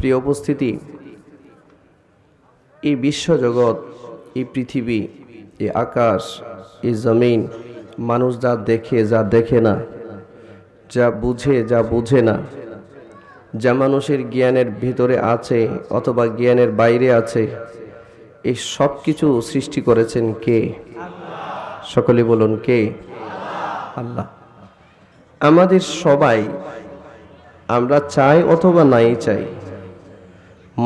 প্রিয় উপস্থিতি, এই বিশ্বজগৎ, এই পৃথিবী, এই আকাশ, এই জমিন, মানুষ যা দেখে যা দেখে না, যা বুঝে যা বুঝে না, যা মানুষের জ্ঞানের ভিতরে আছে অথবা জ্ঞানের বাইরে আছে, এই সব কিছু সৃষ্টি করেছেন কে? সকলে বলুন কে? আল্লাহ। আমাদের সবাই, আমরা চাই অথবা নাই চাই,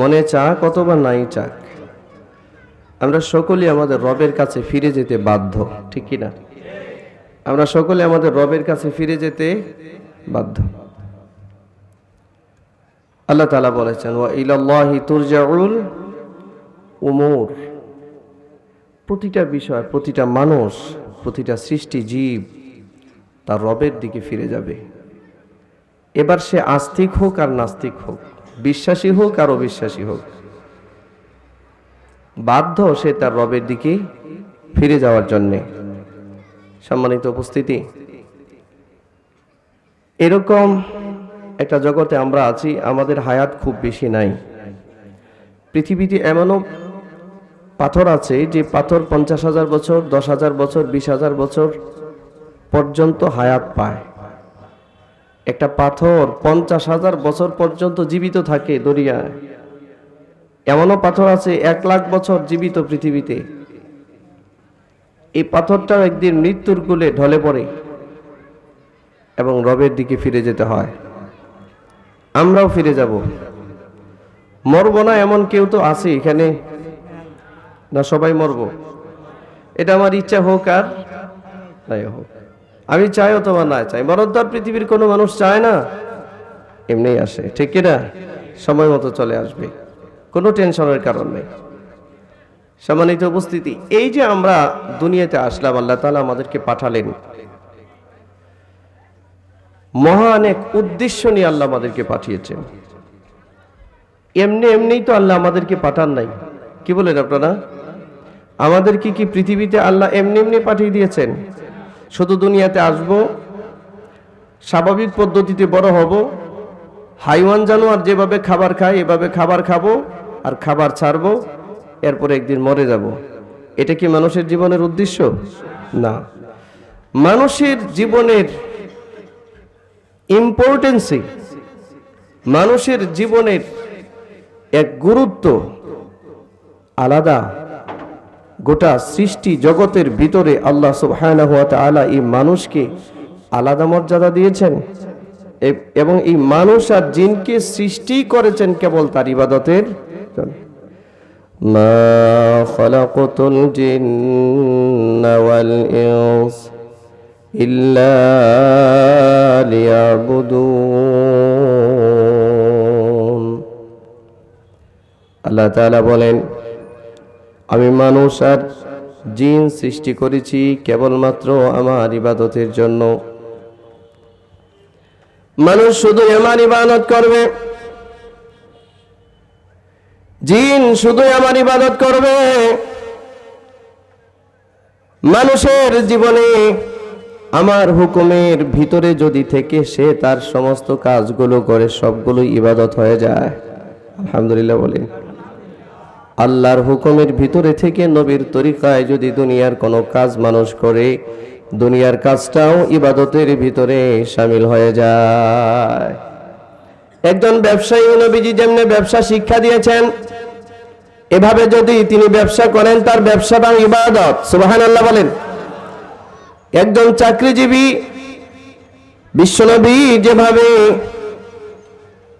মনে চাক অথবা নাই চাক, আমরা সকলে আমাদের রবের কাছে ফিরে যেতে বাধ্য, ঠিক কি না? আমরা সকলে আমাদের রবের কাছে ফিরে যেতে বাধ্য। আল্লাহ তাআলা বলেছেন, ওয়া ইলাল্লাহি তুরজাউল উমুর। প্রতিটা বিষয়, প্রতিটা মানুষ, প্রতিটা সৃষ্টি জীব তার রবের দিকে ফিরে যাবে। এবার সে আস্তিক হোক আর নাস্তিক হোক, বিশ্বাসী হোক আর অবিশ্বাসী হোক, বাধ্য সে তার রবের দিকে ফিরে যাওয়ার জন্যে। সম্মানিত উপস্থিতি, এরকম একটা জগতে আমরা আছি, আমাদের হায়াত খুব বেশি নাই। পৃথিবীতে এমনও পাথর আছে যে পাথর 50,000 বছর, 10,000 বছর, 20,000 বছর পর্যন্ত হায়াত পায়। একটা পাথর 50,000 বছর পর্যন্ত জীবিত থাকে দুনিয়ায়। এমনও পাথর আছে 1,00,000 বছর জীবিত পৃথিবীতে। এই পাথরটাও একদিন মৃত্যুর কোলে ঢলে পড়ে এবং রবের দিকে ফিরে যেতে হয়। আমরাও ফিরে যাব, মরব না এমন কেউ তো আছে এখানে না? সবাই মরব। এটা আমার ইচ্ছা হোক আর নাই হোক, আমি চাই অথবা না চাই, মরণ তো আর পৃথিবীর কোনো মানুষ চায় না, এমনি আসে, ঠিক কিনা? সময় মতো চলে আসবে, কোনো টেনশনের কারণ নেই। সম্মানিত উপস্থিতি, এই যে আমরা দুনিয়াতে আসলাম, আল্লাহ তাআলা আমাদেরকে পাঠালেন, মহান এক উদ্দেশ্য নিয়ে আল্লাহ আমাদেরকে পাঠিয়েছেন। এমনি এমনি তো আল্লাহ আমাদেরকে পাঠান নাই। কি বলেন আপনারা? আমাদেরকে কি পৃথিবীতে আল্লাহ এমনি এমনি পাঠিয়ে দিয়েছেন? শুধু দুনিয়াতে আসব, স্বাভাবিক পদ্ধতিতে বড় হব, হাইওয়ান জানোয়ার যেভাবে খাবার খায় এভাবে খাবার খাবো আর খাবার ছাড়বো, এরপরে একদিন মরে যাব, এটা কি মানুষের জীবনের উদ্দেশ্য? না। মানুষের জীবনের ইম্পর্টেন্সি, মানুষের জীবনের এক গুরুত্ব আলাদা। গোটা সৃষ্টি জগতের ভিতরে আল্লাহ সুবহানাহু ওয়া তাআলা এই মানুষকে আলাদা মর্যাদা দিয়েছেন এবং এই মানুষ আর জিনকে সৃষ্টি করেছেন কেবল তার ইবাদতের জন্য। মা খালাকাতুল জিন্না ওয়াল ইনস ইল্লা লিয়াবুদুন। আল্লাহ তাআলা বলেন, আমি মানুষ আর জিন সৃষ্টি করেছি কেবলমাত্র আমার ইবাদতের জন্য। মানুষ শুধু আমার ইবাদত করবে, জিন শুধু আমার ইবাদত করবে। মানুষের জীবনে আমার হুকুমের ভিতরে যদি থেকে সে তার সমস্ত কাজগুলো করে, সবগুলো ইবাদত হয়ে যায়। আলহামদুলিল্লাহ বলেন। আল্লাহর হুকুমের ভিতরে থেকে নবীর তরিকায় যদি দুনিয়ার কোনো কাজ মানুষ করে, দুনিয়ার কাজটাও ইবাদতের ভিতরে শামিল হয়ে যায়। একজন ব্যবসায়ী, নবীজি যেমনি ব্যবসা শিক্ষা দিয়েছেন, এভাবে যদি তিনি ব্যবসা করেন, তার ব্যবসাটাও ইবাদত। সুবহানাল্লাহ বলেন। একজন চাকরিজীবী, বিশ্বনবী যেভাবে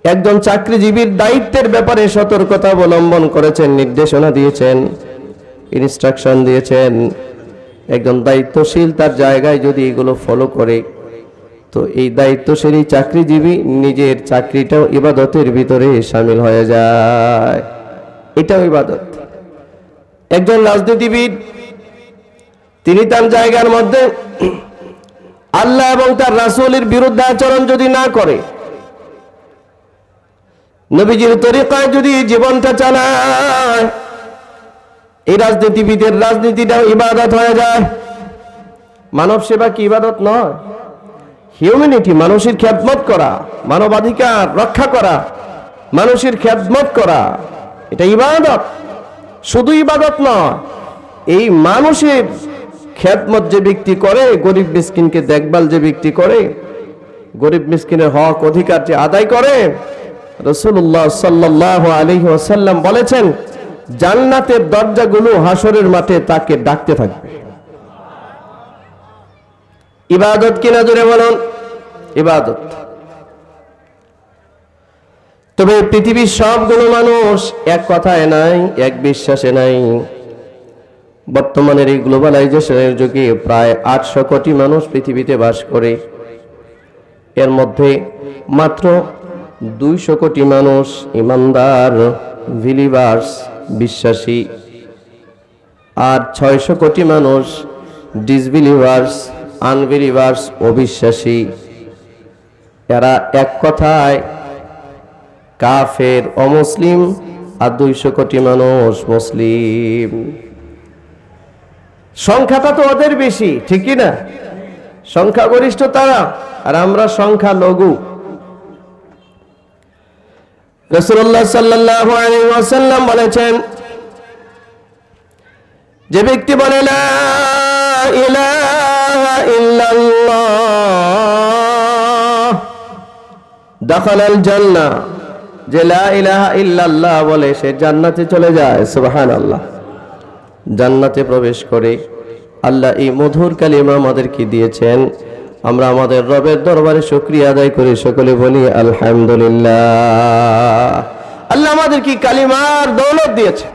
একজন চাকরিজীবীর দায়িত্বের ব্যাপারে সতর্কতা অবলম্বন করেছেন, নির্দেশনা দিয়েছেন, ইনস্ট্রাকশন দিয়েছেন, একজন দায়িত্বশীল তার জায়গায় যদি এগুলো ফলো করে, তো এই দায়িত্বশীল চাকরিজীবী নিজের চাকরিটাও ইবাদতের ভিতরে শামিল হয়ে যায়, এটাও ইবাদত। একজন রাজনীতিবিদ, তিনি তার জায়গার মধ্যে আল্লাহ এবং তার রাসূলের বিরুদ্ধে আচরণ যদি না করে, নবীজির তরিকায় যদি জীবনটা চালায়, এই রাজনীতিবিদের রাজনীতিটাও ইবাদত হয়ে যায়। মানব সেবা কি ইবাদত নয়? হিউম্যানিটি, মানুষের খেদমত করা, মানবাধিকার রক্ষা করা, মানুষের খেদমত করা এটা ইবাদত। শুধু ইবাদত নয়, এই মানুষের খেদমত যে ব্যক্তি করে, গরিব মিসকিনকে দেখভাল যে ব্যক্তি করে, গরিব মিসকিনের হক অধিকার যে আদায় করে, রাসূলুল্লাহ সাল্লাল্লাহু আলাইহি ওয়াসাল্লাম বলেছেন জান্নাতের দরজাগুলো হাসরের মাঠে তাকে ডাকতে থাকবে। ইবাদত কিনা জোরে বলুন? ইবাদত। তবে পৃথিবীর সবগুলো মানুষ এক কথায় নাই, এক বিশ্বাসে নাই। বর্তমানের এই গ্লোবালাইজেশনের যুগে প্রায় 800 কোটি মানুষ পৃথিবীতে বাস করে। এর মধ্যে মাত্র 200 কোটি মানুষ ইমানদার, বিলিভার্স, বিশ্বাসী, আর 600 কোটি মানুষ ডিসবিলিভার্স, আনবিলিভার্স, অবিশ্বাসী। এরা এক কথায় কাফের, অমুসলিম। আর 200 কোটি মানুষ মুসলিম। সংখ্যাটা তো ওদের বেশি, ঠিকই না? সংখ্যাগরিষ্ঠ তারা, আর আমরা সংখ্যা লঘু। রাসূলুল্লাহ সাল্লাল্লাহু আলাইহি ওয়াসাল্লাম বলেছেন যে ব্যক্তি বলে লা ইলাহা ইল্লাল্লাহ দাখালাল জান্নাহ, যে লা ইলাহা ইল্লাল্লাহ বলে সে জান্নাতে চলে যায়। সুবহানাল্লাহ। জান্নাতে প্রবেশ করে। আল্লাহ এই মধুর কালিমা আমাদেরকে দিয়েছেন, আমরা আমাদের রবের দরবারে শুকরিয়া আদায় করি। সকলে বলি আলহামদুলিল্লাহ। আল্লাহ আমাদের কি কালিমার দৌলত দিয়েছে।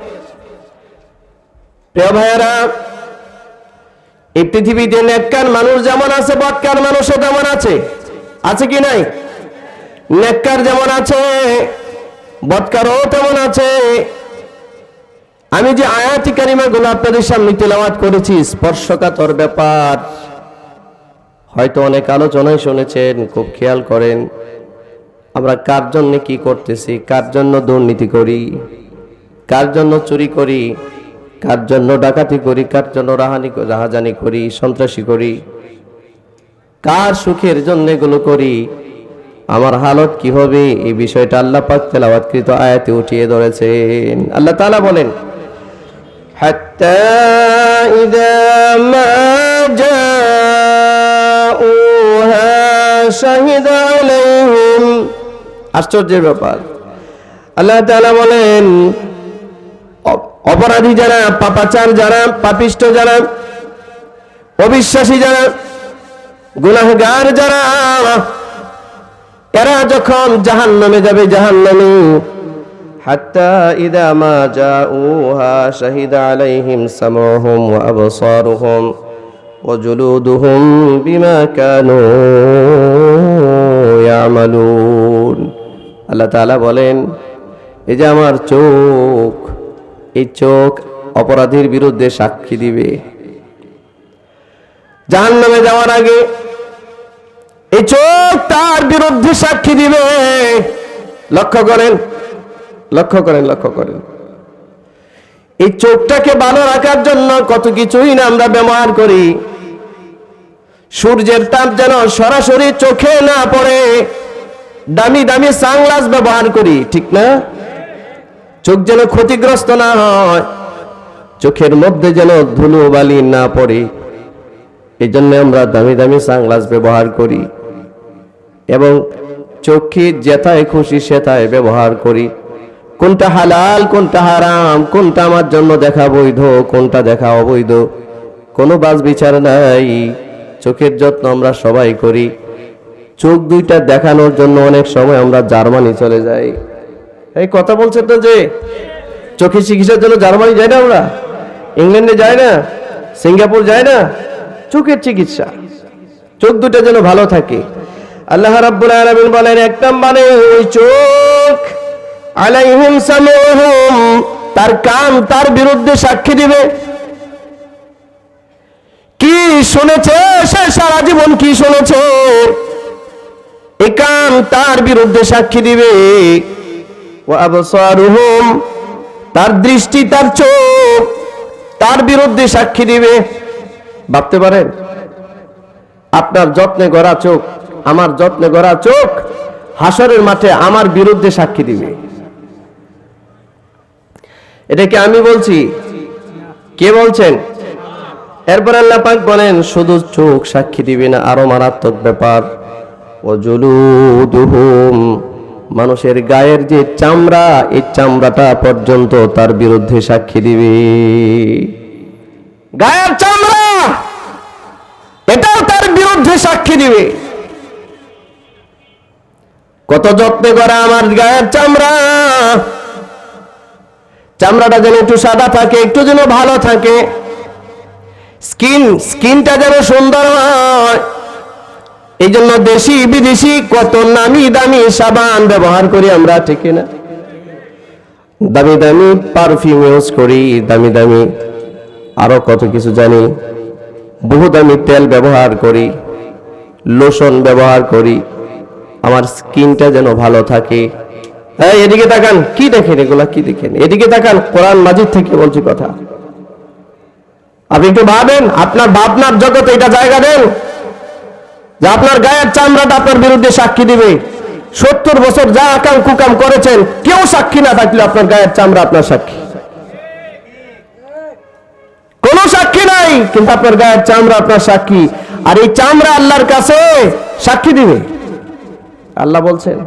প্রিয় ভাইয়েরা, এই পৃথিবীতে নেককার মানুষ যেমন আছে, বদকার মানুষও তেমন আছে। আছে কি নাই? নেককার যেমন আছে, বদকারও তেমন আছে। আমি যে আয়াতি কারিমাগুলো আপনাদের সামনে তেলাওয়াত করেছি, স্পর্শকাতর ব্যাপার, হয়তো অনেক আলোচনায় শুনেছেন। খুব খেয়াল করেন, আমরা কার জন্য কি করতেছি, কার জন্য দুর্নীতি করি, কার জন্য চুরি করি, কার জন্য ডাকাতি করি, কার জন্য রাহাজানি করি, সন্ত্রাসী করি, কার সুখের জন্য এগুলো করি, আমার হালত কি হবে, এই বিষয়টা আল্লাহ পাক তেলাওয়াতকৃত আয়াতে উঠিয়ে ধরেছেন। আল্লাহ তাআলা বলেন হাত্তা ইযা মা জাউহা শাহিদা আলাইহিম। আশ্চর্যের ব্যাপার, আল্লাহ তাআলা বলেন অপরাধী যারা, পাপাচার যারা, পাপিষ্ঠ যারা, অবিশ্বাসী যারা, গুনাহগার যারা, এরা যখন জাহান্নামে যাবে, জাহান্নামে হাত্তা ইযা মা জাউহা শাহিদা আলাইহিম সামউহুম ওয়া আবসারুহুম ওয়া জুলুদুহুম বিমা কানু ইয়ামালুন। আল্লাহ তাআলা বলেন এই যে আমার চোখ, এই চোখ অপরাধীর বিরুদ্ধে সাক্ষী দিবে। জাহান্নামে যাওয়ার আগে এই চোখ তার বিরুদ্ধে সাক্ষী দিবে। লক্ষ্য করেন, লক্ষ্য করেন, লক্ষ্য করেন। এই চোখটাকে ভালো রাখার জন্য কত কিছুই না আমরা ব্যবহার করি। সূর্যের তাপ যেন সরাসরি চোখে না পড়ে, দামি দামি সানগ্লাস ব্যবহার করি, ঠিক না? চোখ যেন ক্ষতিগ্রস্ত না হয়, চোখের মধ্যে যেন ধুলো বালি না পড়ে, এই জন্য আমরা দামি দামি সানগ্লাস ব্যবহার করি এবং চোখে যেথায় খুশি সেথায় ব্যবহার করি। কোনটা হালাল, কোনটা হারাম, কোনটা আমার জন্য দেখা বৈধ, কোনটা দেখা অবৈধ, কোনো বাজ বিচার নাই। চোখের যত্ন আমরা সবাই করি। চোখ দুইটা দেখানোর জন্য অনেক সময় আমরা জার্মানি চলে যাই। এই কথা বলছেন না যে চোখের চিকিৎসার জন্য জার্মানি যাই না, আমরা ইংল্যান্ডে যাই না, সিঙ্গাপুর যাই না? চোখের চিকিৎসা, চোখ দুটা যেন ভালো থাকে। আল্লাহ রাব্বুল আলামিন বলেন এক নম্বরে ওই চোখ আলাইহিম সামউহুম, তার কান তার বিরুদ্ধে সাক্ষী দিবে। কি শুনেছে সে, সারা জীবন কি শুনেছে, এই কান তার বিরুদ্ধে সাক্ষী দিবে। ওয়া আবসারুহুম, তার দৃষ্টি, তার চোখ তার বিরুদ্ধে সাক্ষী দিবে। ভাবতে পারেন আপনার যত্নে গড়া চোখ, আমার যত্নে গড়া চোখ হাসরের মাঠে আমার বিরুদ্ধে সাক্ষী দিবে। এটা কি আমি বলছি? কে বলছেন? এরপর আল্লাহ পাক বলেন শুধু চোখ সাক্ষী দিবে না, আরো মারাত্মক ব্যাপার, ওয়াজুলুদুহুম, মানুষের গায়ের যে চামড়া, এই চামড়াটা পর্যন্ত তার বিরুদ্ধে সাক্ষী দিবে। গায়ের চামড়া এটাও তার বিরুদ্ধে সাক্ষী দিবে। কত যত্নে করে আমার গায়ের চামড়া, চামড়াটা যেন একটু সাদা থাকে, একটু যেন ভালো থাকে, স্কিনটা যেন সুন্দর হয়। এই জন্য দেশি বিদেশি কত নামি দামি সাবান ব্যবহার করি আমরা, ঠিক না? দামি দামি পারফিউম ইউজ করি, দামি দামি আরো কত কিছু জানি, বহু দামি তেল ব্যবহার করি, লোশন ব্যবহার করি, আমার স্কিনটা যেন ভালো থাকে। হ্যাঁ, এদিকে তাকান, কি দেখেন এগুলা, কি দেখেন? এদিকে তাকান, কোরআন মাজিদ থেকে বলছি কথা। আপনি একটু ভাবেন, আপনার ভাবনার জগতে এটা জায়গা দেন যে আপনার গায়ের চামড়াটা আপনার বিরুদ্ধে সাক্ষী দিবে। 70 বছর যা আকাম কুকাম করেছেন, কেউ সাক্ষী না থাকলে আপনার গায়ের চামড়া আপনার সাক্ষী। কোন সাক্ষী নাই, কিন্তু আপনার গায়ের চামড়া আপনার সাক্ষী। আর এই চামড়া আল্লাহর কাছে সাক্ষী দিবে, আল্লাহ বলছেন।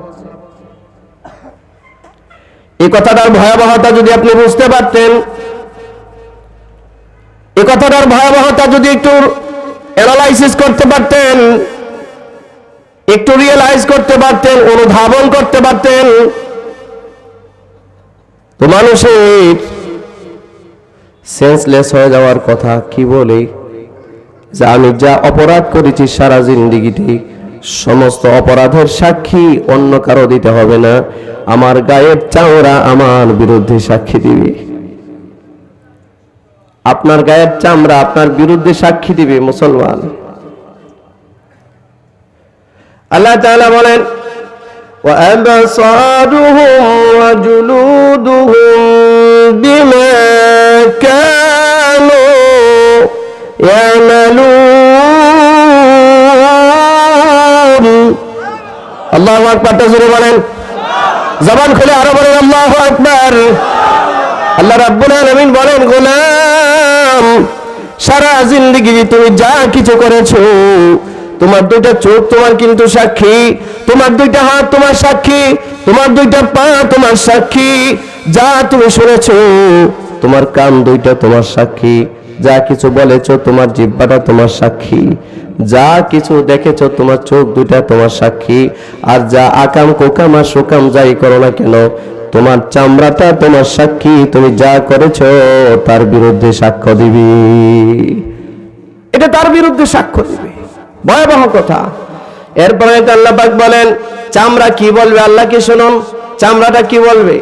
এই কথাটার ভয়াবহতা যদি আপনি বুঝতে পারতেন, এই কথাটার ভয়াবহতা যদি একটু অ্যানালাইসিস করতে পারতেন, একটু রিয়েলাইজ করতে পারতেন, অনুধাবন করতে পারতেন, তো মানুষের সেন্সলেস হয়ে যাওয়ার কথা কি বলে, যে আমি যা অপরাধ করেছি সারা জিন্দেগিতে, সমস্ত অপরাধের সাক্ষী অন্য কারো দিতে হবে না, আমার গায়ের চামড়া আমার বিরুদ্ধে সাক্ষী দিবে। আপনার গায়ের চামড়া আপনার বিরুদ্ধে সাক্ষী দিবে মুসলমান। আল্লাহ তাআলা বলেন وَأَبْصَارُهُمْ وَجُلُودُهُمْ بِمَا كَانُوا يَعْمَلُونَ। আল্লাহু আকবার, তাজুরে বলেন, জবান খুলে আরো বলেন আল্লাহু আকবার। আল্লাহ রাব্বুল আলামিন বলেন, গোলাম, সারা জিন্দেগি তুমি যা কিছু করেছো, তোমার দুইটা চোখ তোমার কিন্তু সাক্ষী, তোমার দুইটা হাত তোমার সাক্ষী, তোমার দুইটা পা তোমার সাক্ষী, যা তুমি শুনেছো তোমার কান দুইটা তোমার সাক্ষী, যা কিছু বলেছো তোমার জিহ্বাটা তোমার সাক্ষী, যা কিছু দেখেছো তোমার চোখ দুইটা তোমার সাক্ষী, আর যা আকাম কোকাম আর সুকাম যাই করো না কেন, তোমার চামড়াটা তোমার সাক্ষী। তুমি যা করেছো তার বিরুদ্ধে সাক্ষ্য দিবি, এটা তার বিরুদ্ধে সাক্ষ্য দিবে। ভয়াবহ কথা। এরপরে আল্লাহ পাক বলেন চামড়া কি বলবে, আল্লাহকে শুনুন, চামড়াটা কি বলবে।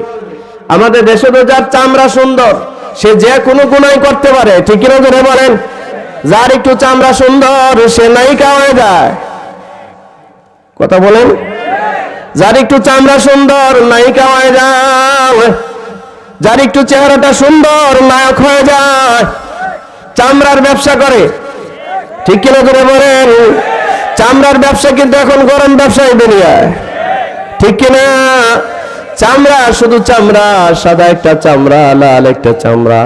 আমাদের দেশে তো যার চামড়া সুন্দর সে যে কোনো গুনাহ করতে পারে, ঠিক না? জোরে বলেন, যার একটু চামড়া সুন্দর সে নায়িকা হয়ে যায়। কথা বলেন, যার একটু চামড়া সুন্দর নায়িকা হয়ে যায়, যার একটু চেহারাটা সুন্দর নায়ক হয়ে যায়। চামড়ার ব্যবসা করে, ঠিক কিনা করে বলেন? চামড়ার ব্যবসা কিন্তু এখন গরম ব্যবসায় দুনিয়ায়, ঠিক কিনা? চামড়া, শুধু চামড়া, সাদা একটা চামড়া, লাল একটা চামড়া,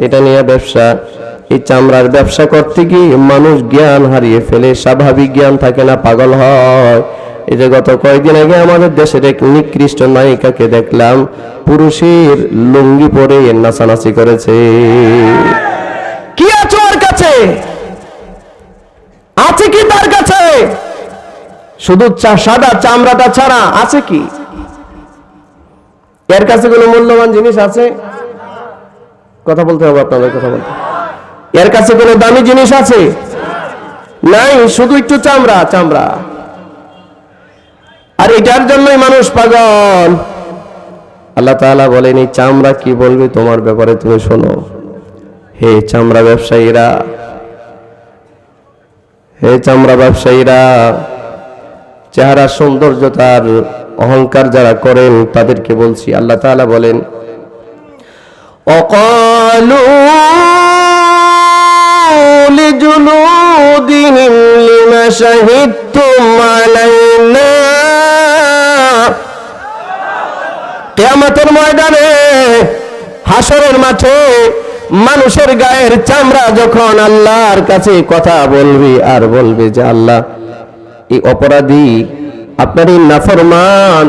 এটা নিয়ে ব্যবসা। এই চামড়ার ব্যবসা করতে গিয়ে মানুষ জ্ঞান হারিয়ে ফেলে, স্বাভাবিক জ্ঞান থাকে না, পাগল হয়। এই যে গত কয়েকদিন আগে আমাদের দেশের এক নিকৃষ্ট নায়িকাকে দেখলাম, পুরুষের লুঙ্গি পরে নাচানাচি করেছে। কি আছে ওর কাছে? আছে কি তার কাছে? শুধু সাদা চামড়াটা ছাড়া আছে কি এর কাছে? কোনো মূল্যবান জিনিস আছে? কথা বলতে হবে আপনাদের, কথা বলতে। এর কাছে কোনো দামি জিনিস আছে? নাই, শুধু একটু চামড়া, চামড়া। আর এটার জন্যই মানুষ পাগল। আল্লাহ তাআলা বলেন এই চামড়া কি বলবে তোমার ব্যাপারে, তুমি শোনো। হে চামড়া ব্যবসায়ীরা, হে চামড়া ব্যবসায়ীরা, চেহারা সৌন্দর্যতার অহংকার যারা করেন তাদেরকে বলছি। আল্লাহ তাআলা বলেন অকালু লিজুলুদিহিম লিমা শাহিদতুম আলাইনা। কিয়ামতের ময়দানে হাসরের মাঠে মানুষের গায়ের চামড়া যখন আল্লাহর কাছে কথা বলবে আর বলবে যে আল্লাহ, এই অপরাধী, আপনার এই নাফরমান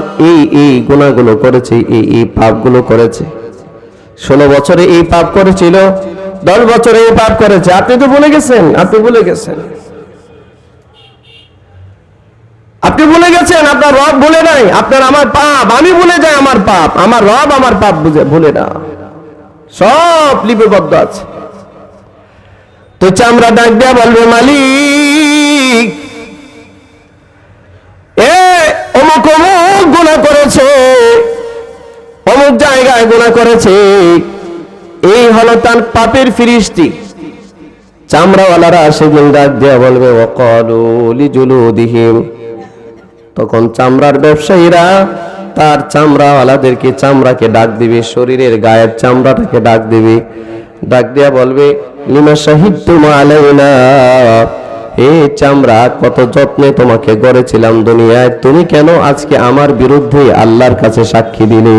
এই গুনাহগুলো করেছে, এই পাপগুলো করেছে, 16 বছরে এই পাপ করেছিল, 10 বছরে এই পাপ করেছে, আপনি তো ভুলে গেছেন, আপনি ভুলে গেছেন, আপনি ভুলে গেছেন, আপনার রব ভুলে নাই। আপনার আমার পাপ, আমি ভুলে যাই আমার পাপ, আমার রব আমার পাপ ভুলে না, সব লিপিবদ্ধ আছে। তো চামড়া ডাক দেয়া বলবে, মালিক, অমুক অমুক গুনাহ করেছে, অমুক জায়গায় গুনাহ করেছে, এই হলো তার পাপের ফিরিস্তি। চামড়াওয়ালারা সেদিন ডাক দেয়া বলবে, ওয়াকালু লিজুলুদিহিম, তখন চামড়ার ব্যবসায়ীরা তার চামড়াওয়ালাদেরকে, চামড়াকে ডাক দিবে, শরীরের গায়ের চামড়াটাকে ডাক দিবে, ডাক দেয়া বলবে, লিমা শাহিদতুম আলাইনা, হে চামড়া, কত যত্নে তোমাকে গড়েছিলাম দুনিয়ায়, তুমি কেন আজকে আমার বিরুদ্ধে আল্লাহর কাছে সাক্ষী দিলে?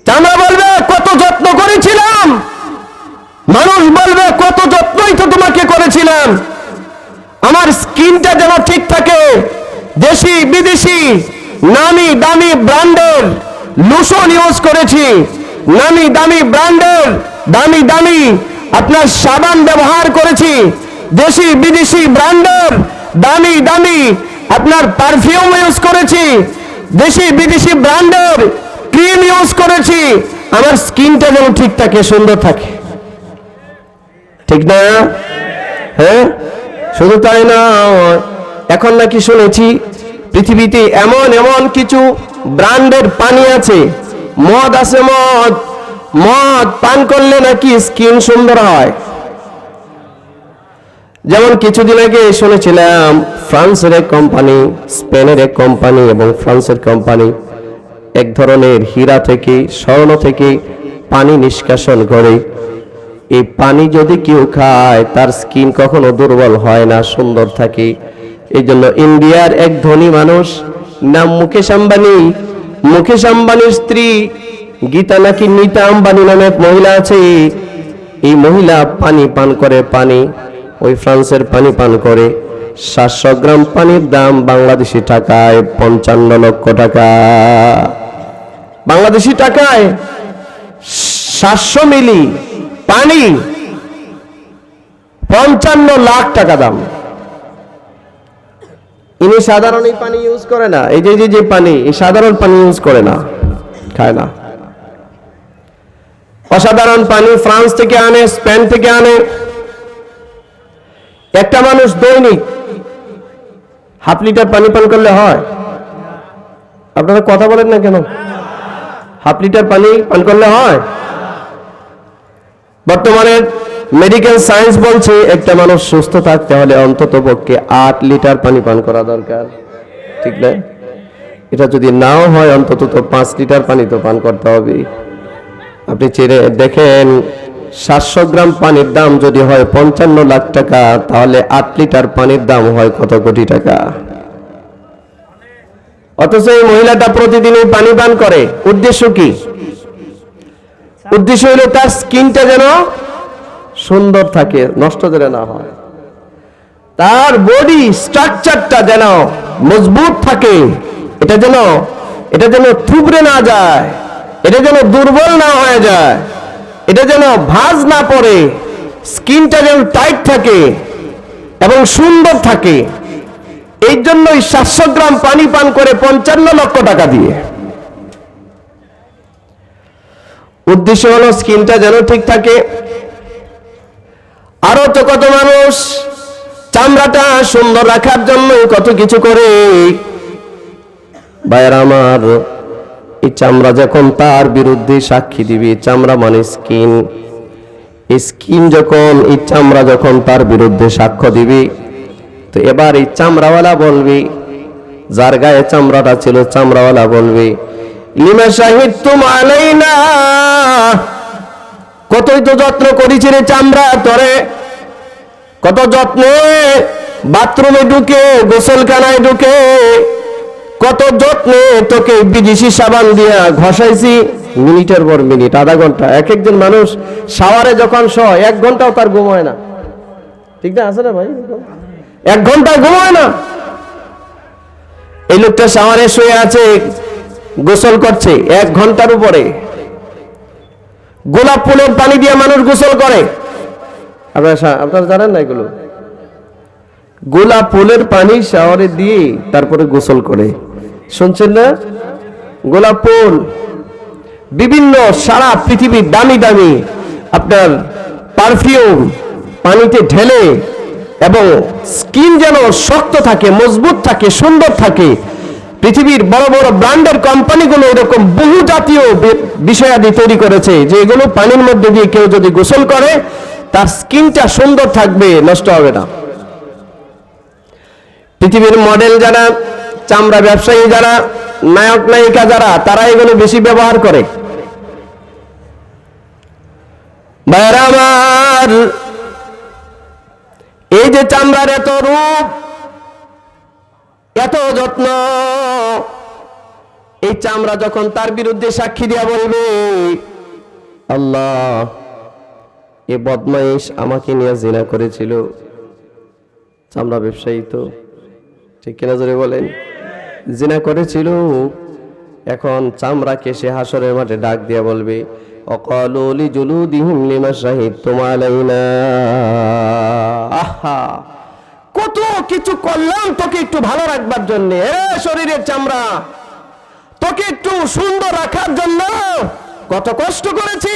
চামড়া বলবে, কত যত্ন করেছিলাম। মানুষ বলবে, কত যত্নই তো তোমাকে করেছিলাম, আমার স্কিনটা যেন ঠিক থাকে, দেশি বিদেশি নামি দামি ব্র্যান্ডের লোশন ইউজ করেছি, নামি দামি ব্র্যান্ডের দামি দামি আপনার সাবান ব্যবহার করেছি, দেশি বিদেশি ব্র্যান্ডের দামি দামি আপনার পারফিউম ইউজ করেছি, দেশি বিদেশি ব্র্যান্ডের ক্রিম ইউজ করেছি, আমার স্কিনটা যেন ঠিক থাকে, সুন্দর থাকে, ঠিক না? হ্যাঁ, শুধু তাই না, এখন নাকি শুনেছি পৃথিবীতে এমন এমন কিছু ব্র্যান্ডের পানি আছে, মদ আছে, মদ পান করলে নাকি স্কিন সুন্দর হয়। যেমন কিছুদিন আগে শুনেছিলাম ফ্রান্সের এক কোম্পানি, স্পেনের এক কোম্পানি এবং ফ্রান্সের কোম্পানি এক ধরনের হীরা থেকে, স্বর্ণ থেকে পানি নিষ্কাশন করে। এই পানি যদি কেউ খায় তার স্কিন কখনো দুর্বল হয় না, সুন্দর থাকে। এই জন্য ইন্ডিয়ার এক ধনী মানুষ, নাম মুকেশ আম্বানি, মুকেশ আম্বানির স্ত্রী গীতা নাকি নীতা আম্বানি নামে এক মহিলা আছে, এই মহিলা পানি পান করে, পানি ওই ফ্রান্সের পানি পান করে। 700 গ্রাম পানির দাম বাংলাদেশি টাকায় 55 লক্ষ টাকা। বাংলাদেশি টাকায় 700 মিলি পানি 55 লাখ টাকা দাম। ইনি সাধারণ এই পানি ইউজ করে না, এই যে পানি, এই সাধারণ পানি ইউজ করে না, খায় না। অসাধারণ পানি ফ্রান্স থেকে আনে, স্পেন থেকে আনে। একটা মানুষ দৈনিক ½ লিটার পানি পান করলে হয়? আপনারা কথা বলেন না কেন? ½ লিটার পানি পান করলে হয়? বর্তমানে মেডিকেল সায়েন্স বলছে একটা মানুষ সুস্থ থাকতে হলে অন্তত পক্ষে 8 লিটার পানি পান করা দরকার, ঠিক না? এটা যদি নাও হয় অন্তত তো 5 লিটার পানি তো পান করতে হবে। আপনি চেয়ে দেখেন 700 গ্রাম পানির দাম যদি হয় 55 লাখ টাকা, তাহলে 8 লিটার পানির দাম হয় কত কোটি টাকা। অথচ এই মহিলাটা প্রতিদিনই পানি পান করে। উদ্দেশ্য কি? উদ্দেশ্য হলো তার স্কিনটা যেন সুন্দর থাকে, নষ্ট যেন না হয়, তার বডি স্ট্রাকচারটা যেন মজবুত থাকে, এটা যেন থুবড়ে না যায়, এটা যেন দুর্বল না হয়ে যায়, এটা যেন ভাঁজ না পড়ে, স্কিনটা যেন টাইট থাকে এবং সুন্দর থাকে। এই জন্যই 700 গ্রাম পানি পান করে 55 লক্ষ টাকা দিয়ে। উদ্দেশ্য হলো স্কিনটা যেন ঠিক থাকে। আরো তো কত মানুষ চামড়াটা সুন্দর রাখার জন্য কত কিছু করে। ভাইরা আমার, এই চামড়া যখন তার বিরুদ্ধে সাক্ষী দিবে, চামড়া মানে স্কিন, এই স্কিন যখন, এই চামড়া যখন তার বিরুদ্ধে সাক্ষ্য দিবে, তো এবার এই চামড়াওয়ালা বলবে, যার গায়ে চামড়াটা ছিল, চামড়াওয়ালা বলবে, লিমা শাহিদতুম আলাইনা, কতই তো যত্ন করেছি রে চামড়া তোরে, কত যত্নে বাথরুমে ঢুকে, গোসলখানায় ঢুকে, কত যত্নে তোকে বিদেশি সাবান দিয়া ঘষাইছি, মিনিটের পর মিনিট, আধা ঘন্টা। এক একজন মানুষ শাওয়ারে যখন শোয় 1 ঘন্টাও তার ঘুম হয় না, ঠিক না? আছে না ভাই? 1 ঘন্টা ঘুম হয় না। এই লোকটা শাওয়ারে শুয়ে আছে, গোসল করছে 1 ঘন্টার উপরে। গোলাপ ফুলের পানি দিয়ে মানুষ গোসল করে, আপনারা জানেন না এগুলো? গোলাপ ফুলের পানি শাওয়ারে দিয়ে তারপরে গোসল করে, শুনছেন না? গোলাপ ফুল, বিভিন্ন সারা পৃথিবীর দামি দামি আপনার পারফিউম পানিতে ঢেলে, এবং স্কিন যেন শক্ত থাকে, মজবুত থাকে, সুন্দর থাকে। পৃথিবীর বড় বড় ব্র্যান্ডের কোম্পানিগুলো এরকম বহু জাতীয় বিষয়াদি তৈরি করেছে যে এগুলো পানির মধ্যে দিয়ে কেউ যদি গোসল করে তার স্কিনটা সুন্দর থাকবে, নষ্ট হবে না। পৃথিবীর মডেল যারা, চামড়া ব্যবসায়ী যারা, নায়ক নায়িকা যারা, তারা এগুলো বেশি ব্যবহার করে। ভাইরা আমার, এই যে চামড়ার এত রূপ, এত যত্ন, এই চামড়া যখন তার বিরুদ্ধে সাক্ষী দিয়া বলবে, আল্লাহ এ বদমাইশ আমাকে নিয়ে জিনা করেছিল, চামড়া ব্যবসায়ী তো, ঠিক কিনা জোরে বলেন? জিনা করেছিল। এখন চামড়াকে সে হাসরের মাঠে ডাক দিয়া বলবে, অকালু লিজুলুদিহিম লিমা শাহিদতুম আলাইনা। আহা, কত কিছু করলাম তোকে একটু ভালো রাখবার জন্য, শরীরের চামড়া তোকে একটু সুন্দর রাখার জন্য কত কষ্ট করেছি,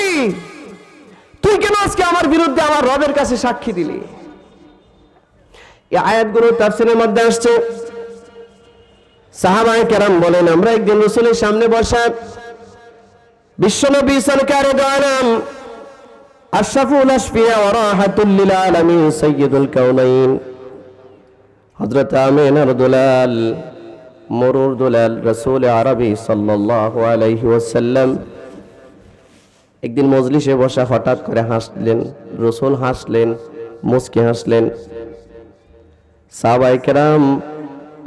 তুই কেন আজকে আমার বিরুদ্ধে আমার রবের কাছে সাক্ষী দিলি? এই আয়াতগুলো তাফসীরের মধ্যে আসছে। সাহাবায়ে কেরাম বলেন, আমরা একদিন রাসূলের সামনে বসা বিশ্বনবী সরকারে দো আলম আশরাফুল আসফিয়া ওয়া রাহাতুল লিল আলামিন সাইয়্যিদুল কাউনাইন হযরত আমিনার দুলাল মরুর দুলাল রাসূল আরবি সাল্লাল্লাহু আলাইহি ওয়াসাল্লাম একদিন মজলিসে বসা হঠাৎ করে হাসলেন। রাসূল হাসলেন, মুস্কি হাসলেন। সাহাবায়ে কেরাম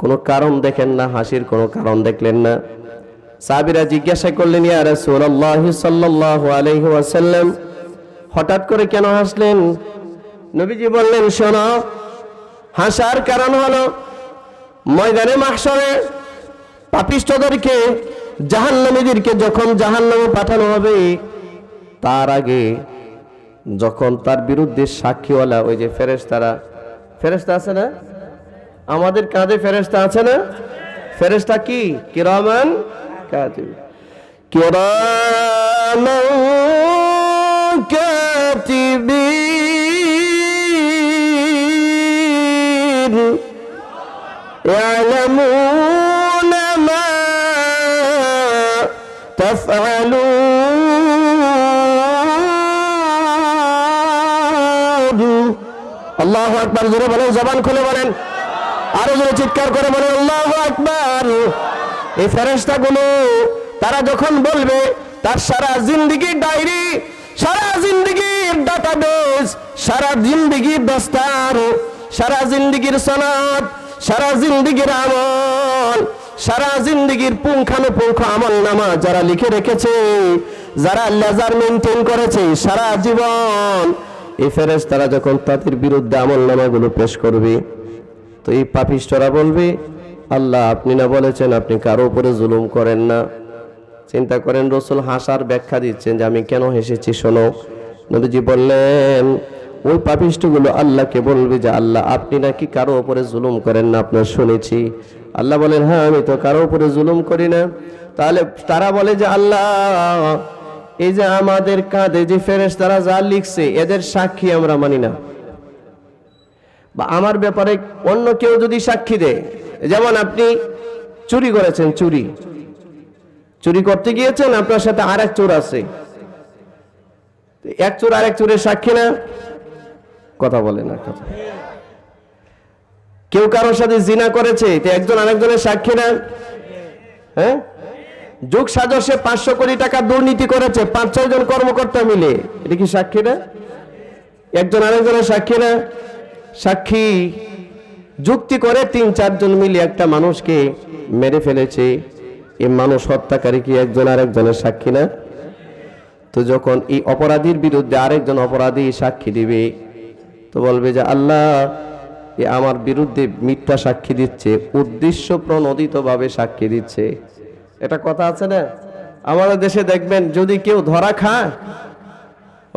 কোনো কারণ দেখেন না, হাসির কোনো কারণ দেখলেন না। সাহাবীরা জিজ্ঞাসা করলেন, ইয়া রাসূলুল্লাহ সাল্লাল্লাহু আলাইহি ওয়াসাল্লাম হঠাৎ করে কেন হাসলেন? নবীজি বললেন, শোনো, হাসার কারণ হলো ময়দানে মাহশরে পাপিষ্ঠদেরকে, জাহান্নামীদেরকে যখন জাহান্নামে পাঠানো হবে, তার আগে যখন তার বিরুদ্ধে সাক্ষীওয়ালা ওই যে ফেরেশতারা, ফেরেশতা আছে না আমাদের কাঁধে? ফেরেশতা আছে না? ফেরেশতা কি? কিরামান কাতিব, কিরামান কাতিবিন ইয়ালামুনা মা তাফআলুন। আল্লাহু আকবার, জোরে বলেন, জবান খুলে বলেন, আরো জোরে চিৎকার করে বলেন আল্লাহু আকবার। এই ফেরেশতাগুলো তারা যখন বলবে, তার সারা জিন্দেগীর ডায়েরি, সারা জিন্দেগীর ডাটাবেস, সারা জিন্দেগীর দস্তার, সারা জিন্দেগীর সনদ, সারা জিন্দেগীর আমল, সারা জিন্দেগীর পুঙ্খানুপুঙ্খ আমল নামা যারা লিখে রেখেছে, যারা লেজার মেনটেন করেছে সারা জীবন, এই ফেরেশতারা যখন তাদের বিরুদ্ধে আমল নামাগুলো পেশ করবে, তো এই পাপিষ্ঠরা বলবে, আল্লাহ আপনি না বলেছেন আপনি কারো উপরে জুলুম করেন না। চিন্তা করেন, রাসূল হাসার ব্যাখ্যা দিচ্ছেন যে আমি কেন হেসেছি শোনো। নবীজি বললেন, ওই পাপিষ্ঠগুলো আল্লাহকে বলবে যে আল্লাহ আপনি নাকি কারো উপরে জুলুম করেন না, আপনার শুনেছি। আল্লাহ বলেন, হ্যাঁ আমি তো কারো উপরে জুলুম করি না। তাহলে তারা বলে যে আল্লাহ এই যে আমাদের কাঁধে যে ফেরেশতারা যা লিখছে এদের সাক্ষী আমরা মানি না, বা আমার ব্যাপারে অন্য কেউ যদি সাক্ষী দেয়, যেমন আপনি চুরি করেছেন, চুরি করতে গিয়েছেন, আপনার সাথে আরেক চোর আছে, এক চোর আরেক চোরের সাক্ষী না? কথা বলে না কথা। কেউ কারোর সাথে জিনা করেছে, তো একজন আরেকজনের সাক্ষী না? হ্যাঁ, যোগ সাজসে 500 কোটি টাকা দুর্নীতি করেছে 5-6 জন কর্মকর্তা মিলে, এটা কি সাক্ষী না? একজন আরেকজনের সাক্ষী না? সাক্ষী। যুক্তি করে 3-4 জন মিলে একটা মানুষকে মেরে ফেলেছে, এই মানুষ হত্যাকারী কি একজন আরেকজনের সাক্ষী না? তো যখন এই অপরাধীর বিরুদ্ধে আরেকজন অপরাধী সাক্ষী দিবে, তো বলবে যে আল্লাহ, এ আমার বিরুদ্ধে মিথ্যা সাক্ষী দিচ্ছে, উদ্দেশ্য প্রণোদিতভাবে সাক্ষী দিচ্ছে। এটা কথা আছে না? আমাদের দেশে দেখবেন, যদি কেউ ধরা খায়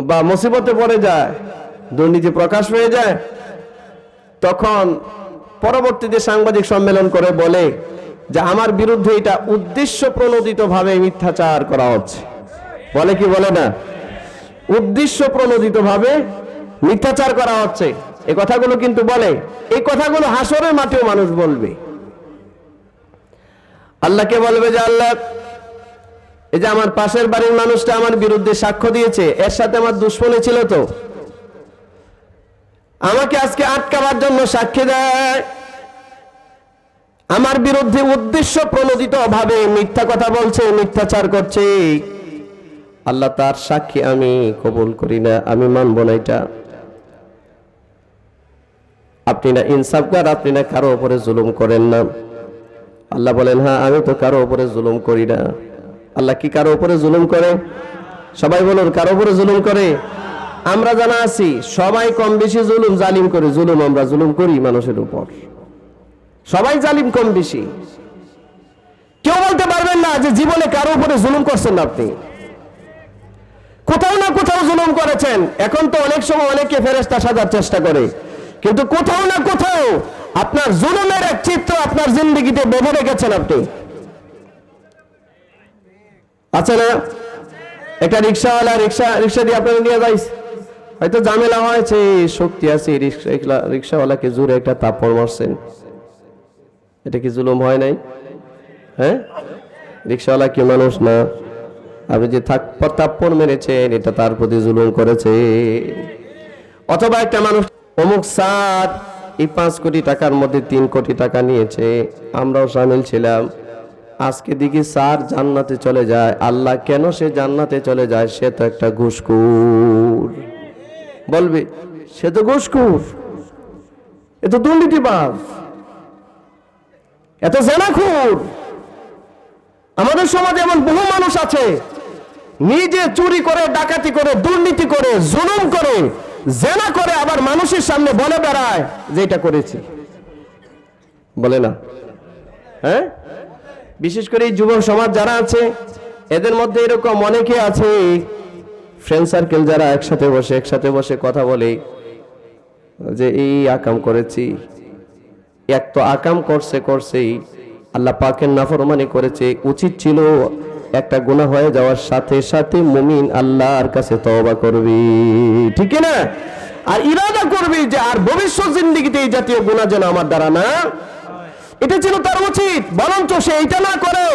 বা মুসিবতে পড়ে যায়, দুর্নীতি প্রকাশ হয়ে যায়, তখন পরবর্তীতে সাংবাদিক সম্মেলন করে বলে যে আমার বিরুদ্ধে এটা উদ্দেশ্য প্রণোদিতভাবে মিথ্যাচার করা হচ্ছে। বলে কি বলে না? উদ্দেশ্য প্রণোদিতভাবে মিথ্যাচার করা হচ্ছে। এই কথাগুলো কিন্তু বলে। এই কথাগুলো হাসরের মাঠেও মানুষ বলবে। আল্লাহকে বলবে যে আল্লাহ, এই যে আমার পাশের বাড়ির মানুষটা আমার বিরুদ্ধে সাক্ষ্য দিয়েছে, এর সাথে আমার দুশ্মনী ছিল, তো আমাকে আজকে আটকাবার জন্য সাক্ষী দেয়, আমার বিরুদ্ধে উদ্দেশ্য প্রণোদিত ভাবে মিথ্যা কথা বলছে, মিথ্যাচার করছে। আল্লাহ, তার সাক্ষী আমি কবুল করি না, আমি মানব না এটা। আপনি না ইনসাফগার, আপনি না কারো উপরে জুলুম করেন না। আল্লাহ বলেন, হ্যাঁ, আমি তো কারো উপরে জুলুম করি না। আল্লাহ কি কারো উপরে জুলুম করে? সবাই বলুন, কারো উপরে জুলুম করে? আমরা জানা আছি সবাই কম বেশি জুলুম জালিম করে। আমরা জুলুম করি মানুষের উপর, সবাই জালিম কম বেশি। কেউ বলতে পারবেন না যে জীবনে কারো উপরে জুলুম করছেন না। আপনি কোথাও না কোথাও জুলুম করেছেন। এখন তো অনেক সময় অনেকে ফেরেশতা সাজার চেষ্টা করে, কিন্তু কোথাও না কোথাও আপনার জুলুমের এক চিত্র আপনার জিন্দেগিতে বেঁধে রেখেছেন আপনি। আচ্ছা না? একটা রিক্সাওয়ালা রিক্সা দিয়ে আপনাকে নিয়ে যাইছে, হয়তো ঝামেলা হয়েছে, শক্তি আছে, রিক্সাওয়ালাকে জোরে একটা থাপ্পড় মারছেন। এটা কি জুলুম হয় নাই? হ্যাঁ, রিক্সাওয়ালা কি মানুষ না? আপনি যে থাপ্পড় মেরেছেন, এটা তার প্রতি জুলুম করেছে। অথবা একটা মানুষ, অমুক স্যার এই 5 কোটি টাকার মধ্যে 3 কোটি টাকা নিয়েছে, আমরাও শামিল ছিলাম, আজকে দেখি স্যার জান্নাতে চলে যায়। আল্লাহ, কেন সে জান্নাতে চলে যায়? সে তো একটা ঘুষখোর। বলবে, সে তো ঘুষখোর, এ তো দুর্নীতিবাজ, এত জেনাখোর। আমাদের সমাজে এমন বহু মানুষ আছে, নিজে চুরি করে, ডাকাতি করে, দুর্নীতি করে, জুলুম করে, জেনা করে, আবার মানুষের সামনে বলে বেড়ায় যে এটা করেছি। বলে না? হ্যাঁ, বিশেষ করে এই যুবক সমাজ যারা আছে, এদের মধ্যে এরকম অনেকে আছে, ফ্রেন্ড সার্কেল যারা একসাথে বসে কথা বলে যে এই আকাম করেছি। এক তো আকাম করছেই, আল্লাহ পাকের নাফরমানি করেছে। উচিত ছিল একটা গুনাহ হয়ে যাওয়ার সাথে সাথে মুমিন আল্লাহর কাছে তওবা করবি, ঠিক না? আর ইরাদা করবি যে আর ভবিষ্যৎ জিন্দেগিতে এই জাতীয় গুনাহ যেন আমার দ্বারা না। এটা ছিল তার উচিত। বরঞ্চ সে এটা না করে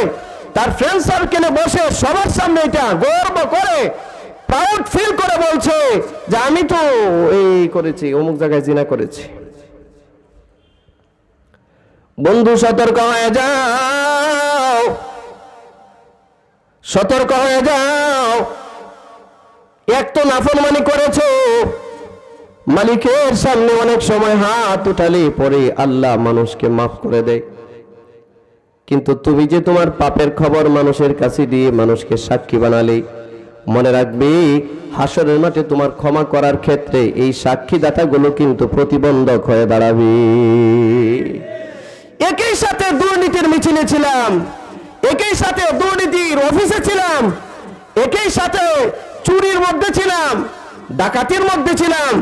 তার ফ্রেন্ড সার্কেলে বসে সবার সামনে এটা গর্ব করে, প্রাউড ফিল করে বলছে যে আমি তো এই করেছি, অমুক জায়গায় জিনা করেছি। বন্ধু, সতর্ক হয়ে যাও, সতর্ক হয়ে যাও। এক তো নাফরমানি করেছো, মালিকের সামনে অনেক সময় হাত উঠালে পরে আল্লাহ মানুষকে মাফ করে দেয়। কিন্তু তুমি যে তোমার পাপের খবর মানুষের কাছে দিয়ে মানুষকে সাক্ষী বানালে, মনে রাখবে হাসরের মাঠে তোমার ক্ষমা করার ক্ষেত্রে এই সাক্ষীদাতাগুলো কিন্তু প্রতিবন্ধক হয়ে দাঁড়াবে। একই সাথে দুর্নীতির মিছিলে ছিলাম, একই সাথে দুর্নীতির অফিসে ছিলাম, একই সাথে চুরির মধ্যে ছিলাম, ডাকাতির মধ্যে ছিলাম,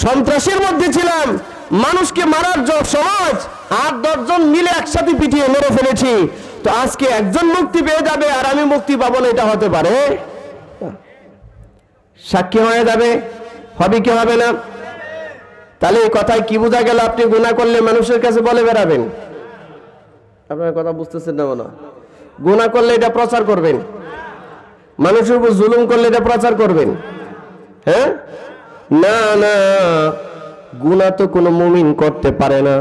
সন্ত্রাসের মধ্যে ছিলাম, মানুষকে মারার সময় 8-10 জন মিলে একসাথে পিটিয়ে মেরে ফেলেছি। তো আজকে একজন মুক্তি পেয়ে যাবে আর আমি মুক্তি পাবো না, এটা হতে পারে? সাক্ষী হয়ে যাবে, হবে কি হবে না? তাহলে এই কথায় কি বোঝা গেল? আপনি গুনাহ করলে মানুষের কাছে বলে বেড়াবেন। আপনার কথা বুঝতেছেন না? মনে গুনাহ করলে এটা প্রচার করবেন, মানুষের উপর জুলুম করলে এটা প্রচার করবেন? হ্যাঁ, না না, গুনাহ তো কোনো মুমিন করতে পারে না।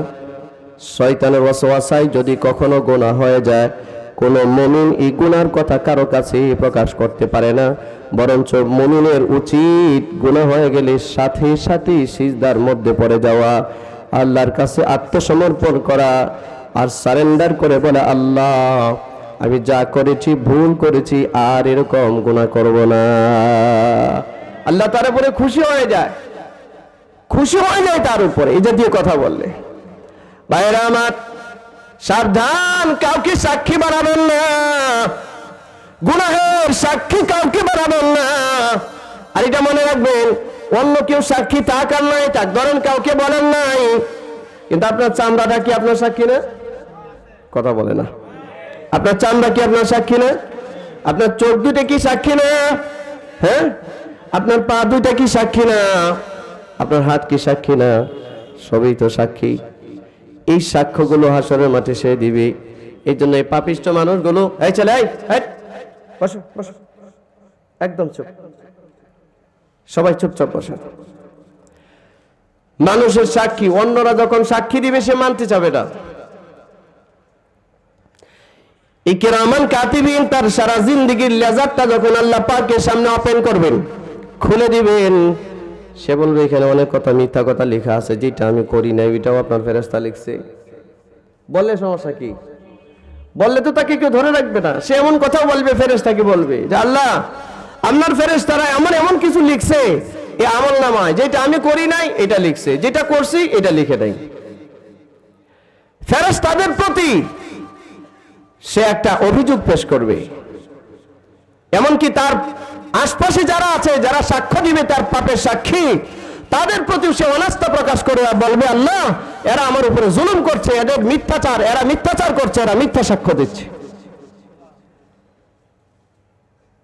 শয়তানের ওয়াসওয়াসায় যদি কখনো গুনাহ হয়ে যায়, কোনো মুমিন এই গুনার কথা কারো কাছে প্রকাশ করতে পারে না। বরঞ্চ মুমিনের উচিত গুনাহ হয়ে গেলে সাথে সাথে সিজদার মধ্যে পড়ে যাওয়া, আল্লাহর কাছে আত্মসমর্পণ করা আর সারেন্ডার করে বলে, আল্লাহ আমি যা করেছি ভুল করেছি, আর এরকম গুনাহ করব না। আল্লাহ তার উপরে খুশি হয়ে যায়, খুশি হয়ে যায় তার উপরে এই জাতীয় কথা বললে। ভাইরা আমার, সাবধান, কাউকে সাক্ষী বানাবেন না, গুনাহের সাক্ষী কাউকে বানাবেন না। আর এটা মনে রাখবেন, অন্য কেউ সাক্ষী থাক আর নাই থাক, ধরেন কাউকে বলেন নাই, কিন্তু আপনার চামড়াটা কি আপনার সাক্ষী না? কথা বলে না। আপনার চামড়া কি আপনার সাক্ষী না? আপনার চোখ দুটো কি সাক্ষী না? হ্যাঁ, আপনার পা দুইটা কি সাক্ষী না? আপনার হাত কি সাক্ষী না? সবই তো সাক্ষী। এই সাক্ষ্যগুলো হাসরের মাঠে সে দিবে। এই জন্য এই পাপিষ্ঠ মানুষগুলো, এই চলে বসো বসো, একদম চুপ, সবাই চুপচাপ বসে। মানুষের সাক্ষী, অন্যরা যখন সাক্ষী দিবে সে মানতে চাবে না। এই কিরামান কাতিবিন তার সারা জিন্দেগীর লেজারটা যখন আল্লাহ পাকের সামনে ওপেন করবেন, খুলে দিবেন, সে বলবে এখানে অনেক কথা, মিথ্যা কথা লেখা আছে, যেটা আমি করি নাই ওইটাও আপনার ফেরেশতা লিখছে। বললে সমস্যা কি? বললে তো তাকে কেউ ধরে রাখবে না। সে এমন কথা বলবে, ফেরেশতাকে বলবে যে আল্লাহ, আপনার ফেরেশতারা এমন এমন কিছু লিখছে এই আমলনামায়, যেটা আমি করি নাই এটা লিখছে, যেটা করছি এটা লিখে নাই। ফেরেশতাদের প্রতি সে একটা অভিযোগ পেশ করবে। এমনকি তার আশপাশে যারা আছে, যারা সাক্ষ্য দিবে তার পাপের সাক্ষী, তাদের প্রতি সে অনাস্থা প্রকাশ করে বলবে আল্লাহ, এরা আমার উপরে জুলুম করছে, এদের মিথ্যাচার, এরা মিথ্যাচার করছে, এরা মিথ্যা সাক্ষ্য দিচ্ছে।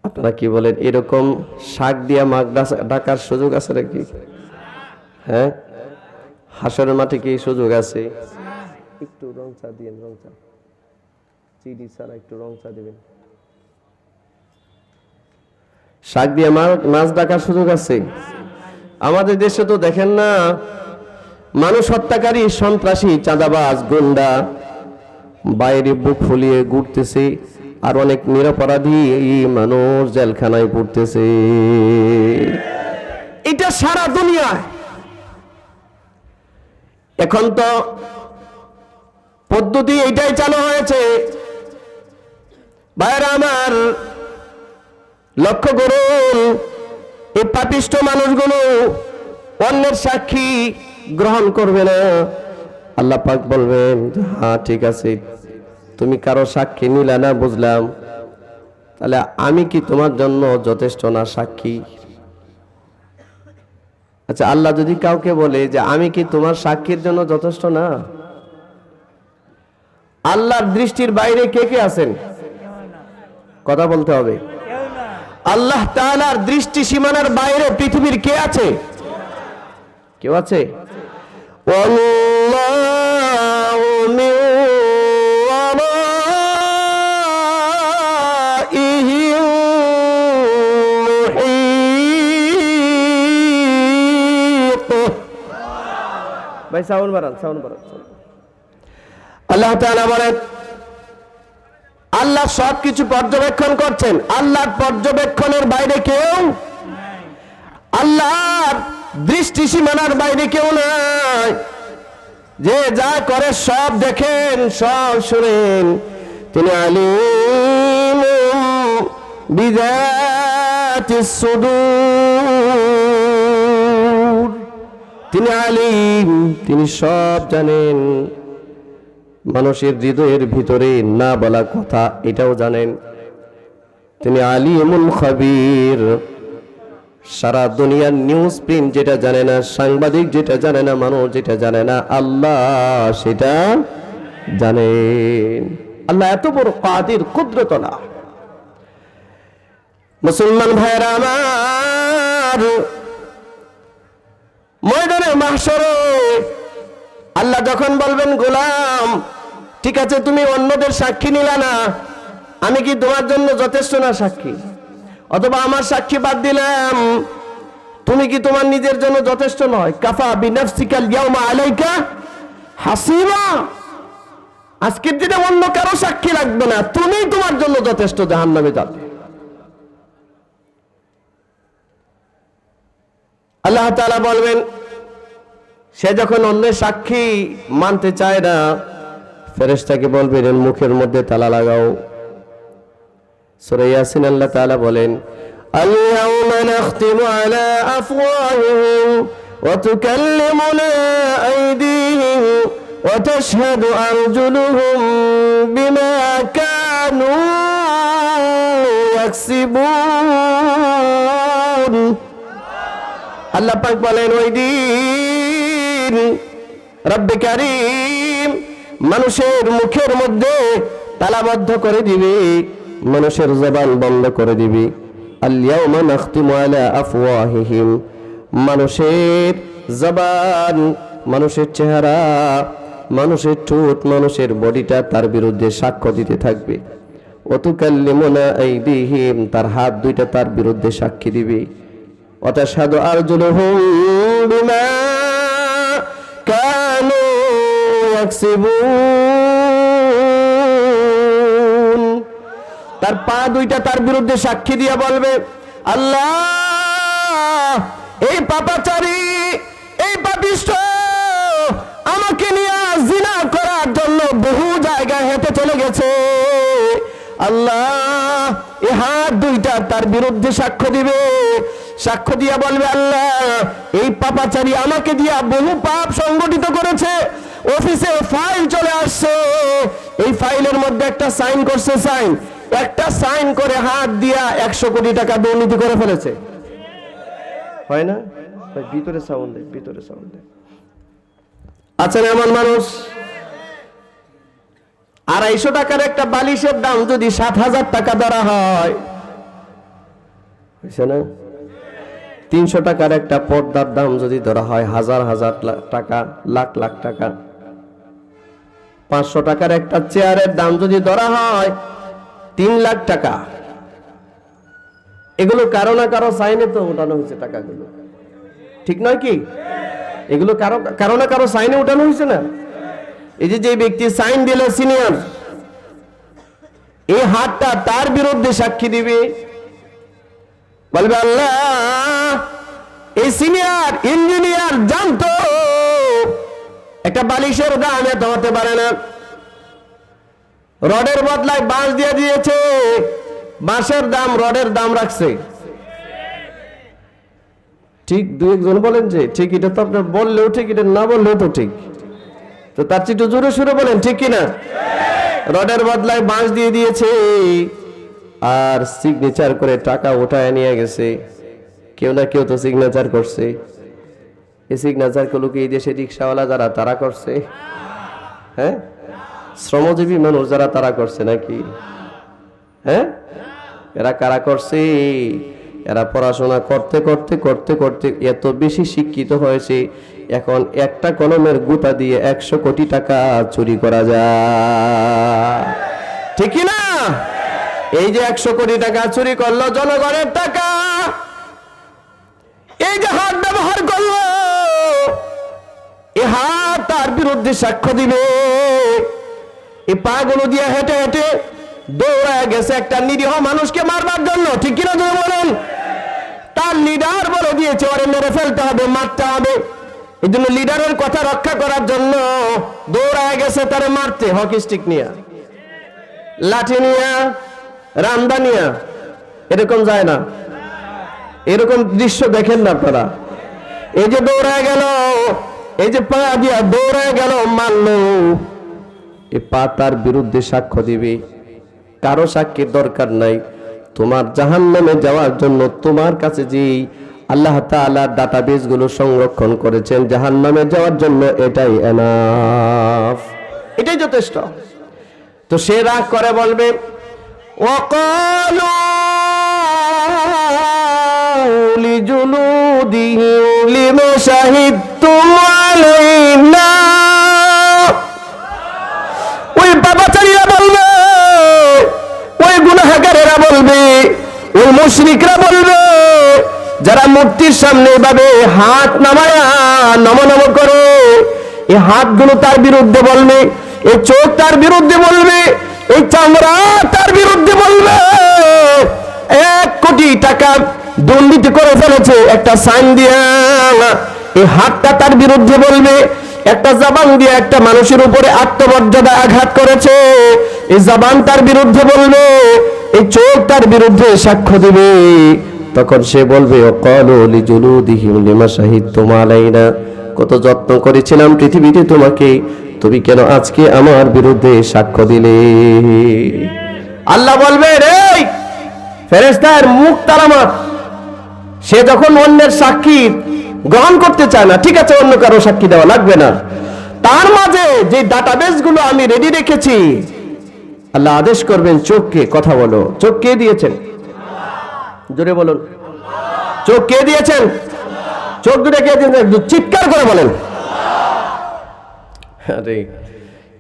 আপনারা কি বলেন, এরকম শাক দিয়া মাগ ডাকার সুযোগ আছে নাকি? হ্যাঁ, হাসরের মাঠে কি সুযোগ আছে? একটু রং চা দিন, রং চা, চিনি ছাড়া একটু রং চা দিবেন। শাক দিয়ে মাছ ডাকার সুযোগ আছে? আমাদের দেশে তো দেখেন না, মানুষ হত্যাকারী, সন্ত্রাসী, চাঁদাবাজ, গুন্ডা বাইরে বুক ফুলিয়ে ঘুরতেছে, আর অনেক নিরপরাধী মানুষ জেলখানায় পড়তেছে। এটা সারা দুনিয়ায়। এখন তো পদ্ধতি এটাই চালু হয়েছে। ভাইরা আমার, লক্ষ্য করুন, এই পাপিষ্ঠ মানুষগুলো অন্যের সাক্ষী গ্রহণ করবে না। আল্লাহ পাক বলবেন, হ্যাঁ ঠিক আছে, তুমি কারো সাক্ষী নিলে না, বুঝলাম, তাহলে আমি কি তোমার জন্য যথেষ্ট না সাক্ষী? আচ্ছা, আল্লাহ যদি কাউকে বলে যে আমি কি তোমার সাক্ষীর জন্য যথেষ্ট না, আল্লাহর দৃষ্টির বাইরে কে কে আছেন? কথা বলতে হবে। আল্লাহ তাআলার দৃষ্টি সীমানার বাইরে পৃথিবীর কে আছে? কেউ আছে? ওয়াল্লাহু মিন ওয়ারাইহিম মুহীত। ভাই সাউন্ড বাড়ান, সাউন্ড বাড়ান। আল্লাহ তাআলা বলেন, আল্লাহ সবকিছু পর্যবেক্ষণ করছেন। আল্লাহর পর্যবেক্ষণের বাইরে কেউ, আল্লাহর দৃষ্টি সীমানার বাইরে কেউ নাই। যে যা করে সব দেখেন, সব শুনেন। তিনি আলিম বিযাতিস সুদূর, তিনি আলিম, তিনি সব জানেন। মানুষের হৃদয়ের ভিতরে না বলা কথা, এটাও জানেন। তিনি আলিমুল খবীর, সারা দুনিয়ার নিউজ প্রিন্ট যেটা জানে না, সাংবাদিক যেটা জানে না, মানুষ যেটা জানে না, আল্লাহ সেটা জানেন। আল্লাহ এত বড় কাদির, কুদরতওয়ালা। মুসলমান ভাইরা আমার, ময়দানে মাহশরে আল্লাহ যখন বলবেন, গোলাম ঠিক আছে, তুমি অন্যদের সাক্ষী নিলা না, আমি কি তোমার জন্য যথেষ্ট না সাক্ষী? অথবা আমার সাক্ষী বাদ দিলাম, তুমি কি তোমার নিজের জন্য যথেষ্ট নয়? কাফা বিনাফসিকাল ইয়াউমা আলাইকা হাসিবা, আজকের দিনে অন্য কারো সাক্ষী লাগবে না, তুমিই তোমার জন্য যথেষ্ট জাহান্নামে যাবে। আল্লাহ তাআলা বলবেন, সে যখন অন্যের সাক্ষী মানতে চায় না, ফেরেশতাকে বলবেন, এর মুখের মধ্যে তালা লাগাও, সূরা ইয়াসিন আল্লাহ তাআলা বলেন, আল-ইয়াওমা নাখতিমু আলা আফওয়াহিহিম ওয়া তুকাল্লিমুনা আইদিহিম ওয়া তাশহাদু আরজুলুহুম বিমা কানু ইয়াকসিবুন। আল্লাহ পাক বলেন, ওই দিন রব্বে কারীম মানুষের মুখের মধ্যে তালাবদ্ধ করে দিবে, মানুষের জবান বন্ধ করে দিবে। আল-ইয়াওমা নাখতিমু আলা আফওয়াহিহিম, মানুষের জবান, মানুষের চেহারা, মানুষের ঠোঁট, মানুষের বডিটা তার বিরুদ্ধে সাক্ষ্য দিতে থাকবে। ওয়া তুকাল্লিমুনা আইদিহিম, তার হাত দুইটা তার বিরুদ্ধে সাক্ষী দিবে। ওয়া তাশহাদু আরজুলুহুম বিমা কানু ইয়াকসিবুন, তার পা দুইটা তার বিরুদ্ধে সাক্ষী দিয়া বলবে, আল্লাহ এই পাপাচারী, এই পাপিষ্ঠ আমাকে নিয়ে জিনা করার জন্য বহু জায়গায় হেঁটে চলে গেছে। আল্লাহ এই হাত দুইটা তার বিরুদ্ধে সাক্ষ্য দিবে, সাক্ষ্য দিয়া বলবে, আল্লাহ এই পাপাচারী আমাকে দিয়া বহু পাপ সংগঠিত করেছে। অফিসে ফাইল চলে আসছে, এই ফাইলের মধ্যে একটা সাইন করছে, সাইন একটা সাইন করে হাত দিয়া 100 কোটি টাকা দুর্নীতি করে ফেলেছে। হয় না? ভিতরে সাউন্ড দেয়, ভিতরে সাউন্ড দেয়। আচ্ছা, এমন মানুষ 250 টাকার একটা বালিশের দাম যদি 7,000 টাকা ধরা হয়, বুঝছে না? 300 টাকার একটা পর্দার দাম যদি ধরা হয় হাজার হাজার টাকা, লাখ লাখ টাকা। 500 টাকার একটা চেয়ারের দাম যদি ধরা হয় 3 লাখ টাকা। এগুলো কারো না কারো সাইনে তো উঠানো হয়েছে টাকাগুলো, ঠিক নয় কি? এগুলো কারো না কারো সাইনে উঠানো হয়েছে না? এই যে ব্যক্তি সাইন দিল সিনিয়র, এই হাতটা তার বিরুদ্ধে সাক্ষী দিবে, বলবে, আল্লাহ এই সিনিয়র ইঞ্জিনিয়ার জানতো একটা বালিশের দাম এত হতে পারে না, রডের বদলায় বাঁশ দিয়ে দিয়েছে, বাঁশের দাম রডের দাম রাখছে। ঠিক, দু একজন বলেন যে ঠিক, এটা তো আপনার বললেও ঠিক, এটা না বললেও তো ঠিক, তো তার চেয়ে একটু জোরে সুরে বলেন ঠিক কিনা? রডের বদলায় বাঁশ দিয়ে দিয়েছে, আর সিগনেচার করে টাকা উঠায় নিয়ে গেছে। কেউ না কেউ তো সিগনেচার করছে। এই সিগনেচার গুলো কি এই দেশে রিক্সাওয়ালা যারা তারা করছে? হ্যাঁ, শ্রমজীবী মানুষ যারা তারা করছে নাকি? হ্যাঁ, এরা কারা করছে? এরা পড়াশোনা করতে করতে করতে করতে এত বেশি শিক্ষিত হয়েছে, এখন একটা কলমের গুতা দিয়ে 100 কোটি টাকা চুরি করা যায়, ঠিক না? এই যে 100 কোটি টাকা চুরি করলো, জনগণের টাকা, এই যে হাত ব্যবহার করলো, এই হাত তার বিরুদ্ধে সাক্ষ্য দিবে। এই পাগুলো দিয়ে হেঁটে হেঁটে দৌড়ায় গেছে একটা নিরীহ মানুষকে মারবার জন্য, ঠিক কিনা তুমি বলেন? তার লিডার বলে দিয়েছে ওরে মেরে ফেলতে হবে, মারতে হবে। এই জন্য লিডারের কথা রক্ষা করার জন্য দৌড়ায় গেছে তারে মারতে, হকি স্টিক নিয়ে, লাঠি নিয়ে, রামদা নিয়ে। এরকম যায় না? এরকম দৃশ্য দেখেন না আপনারা? এই যে দৌড়ায় গেল, এই যে পা দিয়া দৌড়ায় গেল, মারলো, এই পা তার বিরুদ্ধে সাক্ষ্য দিবে। কারো সাক্ষীর দরকার নাই। তোমার জাহান্নামে যাওয়ার জন্য তোমার কাছে যে আল্লাহ তাআলা ডাটাবেস গুলো সংরক্ষণ করেছেন জাহান্নামে যাওয়ার জন্য, এটাই এনাফ, এটাই যথেষ্ট। তো সে রাগ করে বলবে, ওয়াকালু লিজুলুদিহিম লিমা শাহিদতুম আলাইনা, ওই পাপাচারীরা বলবে, ওই গুনাহগারেরা বলবে, ওই মুশরিকরা বলবে, যারা মূর্তির সামনে এভাবে হাত নামায়া নমনম করে, এই হাতগুলো তার বিরুদ্ধে বলবে, এই চোখ তার বিরুদ্ধে বলবে, এই চামড়া তার বিরুদ্ধে বলবে। 1 কোটি টাকা দুর্নীতি করে ফেলেছে একটা সাইন দিয়া, এই হাতটা তার বিরুদ্ধে বলবে। একটা জবান দিয়ে একটা মানুষের উপরে আত্মমর্যাদা আঘাত করেছে, এই জবান তার বিরুদ্ধে বলবে। এই চোখ তার বিরুদ্ধে সাক্ষ্য দিবে, তখন সে বলবে ওয়াকালু লিজুলুদিহিম লিমা শাহিদতুম আলাইনা, কত যত্ন করেছিলাম পৃথিবীতে তোমাকে, তুমি কেন আজকে আমার বিরুদ্ধে সাক্ষ্য দিলে? আল্লাহ বলবে রে ফেরেশতার মুখ তালামাত, সে যখন অন্যের সাক্ষী গ্রহণ করতে চায় না, ঠিক আছে অন্য কারো সাক্ষী দেওয়া লাগবে না, তার মাঝে যে ডাটাবেস গুলো আমি রেডি রেখেছি, আল্লাহ আদেশ করবেন চোখকে কথা বলো। চোখ কে দিয়েছেন? জোরে বলুন, চোখ কে দিয়েছেন? চোখ দুটো কে দিয়েছেন? চিৎকার করে বলেন। আরে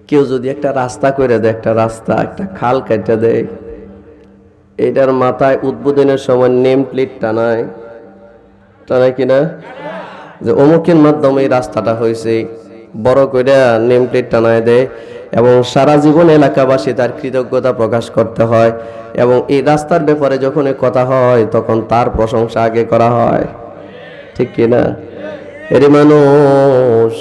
কেউ যদি একটা রাস্তা করে দেয়, একটা রাস্তা একটা খাল কেটে দেয়, এটার মাথায় উদ্বোধনের সময় নেম প্লেট টানায় কিনা, যে অমুকের মাধ্যমে এই রাস্তাটা হয়েছে, বড় করে নেম প্লেট টানায় দেয়, এবং সারা জীবন এলাকাবাসী তার কৃতজ্ঞতা প্রকাশ করতে হয়, এবং এই রাস্তার ব্যাপারে যখন কথা হয় তখন তার প্রশংসা আগে করা হয়, ঠিক কিনা? এরে মানুষ,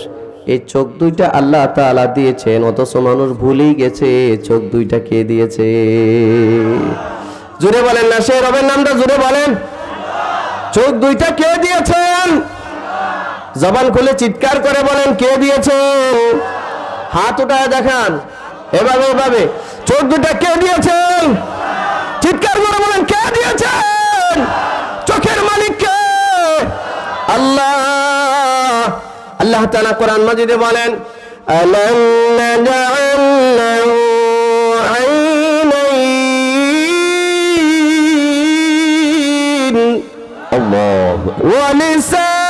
এই চোখ দুইটা আল্লাহ তাআলা দিয়েছেন, অথচ মানুষ ভুলেই গেছে চোখ দুইটা কে দিয়েছে। জোরে বলেন না, সে রবের নামটা জোরে বলেন। চোখ দুইটা কে দিয়েছেন? জবান খুলে চিৎকার করে বলেন কে দিয়েছেন? হাত উঠায় দেখান, এভাবে এভাবে। চোখ দুটা কে দিয়েছেন? চিৎকার করে বলেন কে দিয়েছেন? চোখের মালিক কে? আল্লাহ। আল্লাহ তাআলা কোরআন মাজিদে বলেন আলাম নাজআল লাহু আইনাইন আল্লাহ ওয়া লিসানান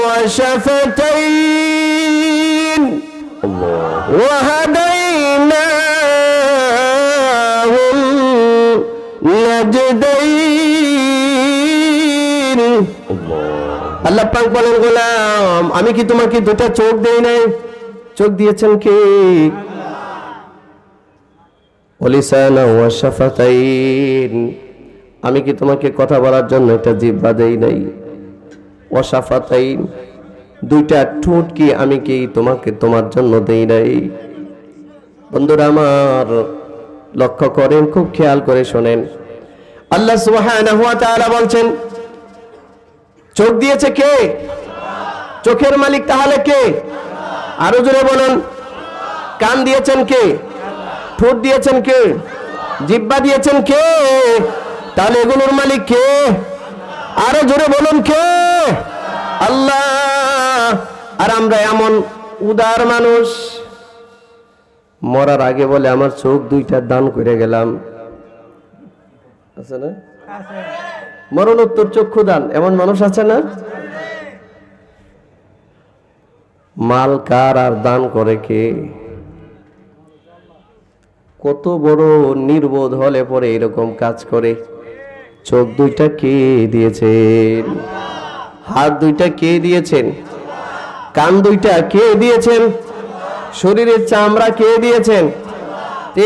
ওয়া শাফাতাইন আল্লাহ ওয়া হাদাইনাহুম নাজদাইন। আল্লাহ পাক বলেন গোলাম, আমি কি তোমাকে দুটা চোখ দেই নাই? চোখ দিয়েছেন কে? ওয়ালিসানা ওয়া শাফাতাইন, আমি কি তোমাকে কথা বলার জন্য একটা জিহ্বা দেই নাই? ওয়া শাফাতাইন, দুইটা ঠোঁট কি আমি কি তোমাকে তোমার জন্য দেই নাই? বন্ধুরা আমার, লক্ষ্য করেন, খুব খেয়াল করে শোনেন। আল্লাহ সুবহানাহু ওয়া তাআলা বলছেন চোখ দিয়েছে কে? চোখের মালিক তাহলে কে? আরো জোরে বলুন। কান দিয়েছেন কে? ঠোঁট দিয়েছেন কে? জিহ্বা দিয়েছেন কে? তাহলে এগুলোর মালিক কে? আরো জোরে বলুন কে? আল্লাহ। আর আমরা এমন উদার মানুষ, মরার আগে বলে আমার চোখ দুইটা দান করে গেলাম, আছে না? মরণোত্তর চক্ষু দান, এমন মানুষ আছে না? মাল কার আর দান করে কে? কত বড় নির্বোধ হলে পরে এরকম কাজ করে। চোখ দুইটা কে দিয়েছেন? হাত দুইটা কে দিয়েছেন? কান দুইটা কে দিয়েছেন? শরীরের চামড়া কে দিয়েছেন?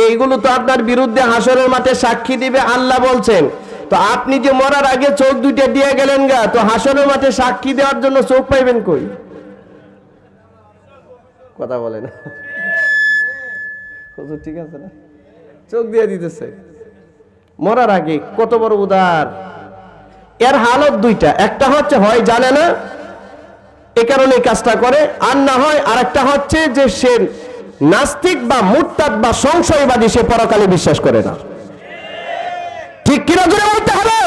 এইগুলো তো আপনার বিরুদ্ধে হাসরের মাঠে সাক্ষী দিবে, আল্লাহ বলছেন। তো আপনি যে মরার আগে চোখ দুইটা দিয়ে গেলেন গা, তো হাসরের মাঠে সাক্ষী দেওয়ার জন্য চোখ পাইবেন কই? কথা বলে না, ঠিক আছে না? চোখ দিয়ে দিতেছে মরার আগে। কত বড় উদার! এর হালত দুইটা, একটা হচ্ছে হয় জানে না এ কারণে কাজটা করে, আর না হয় আরেকটা হচ্ছে যে সে নাস্তিক বা মুরতাদ বা সংশয়বাদী, সে পরকালে বিশ্বাস করে না। ঠিক কিনা জোরে বলতে হবে।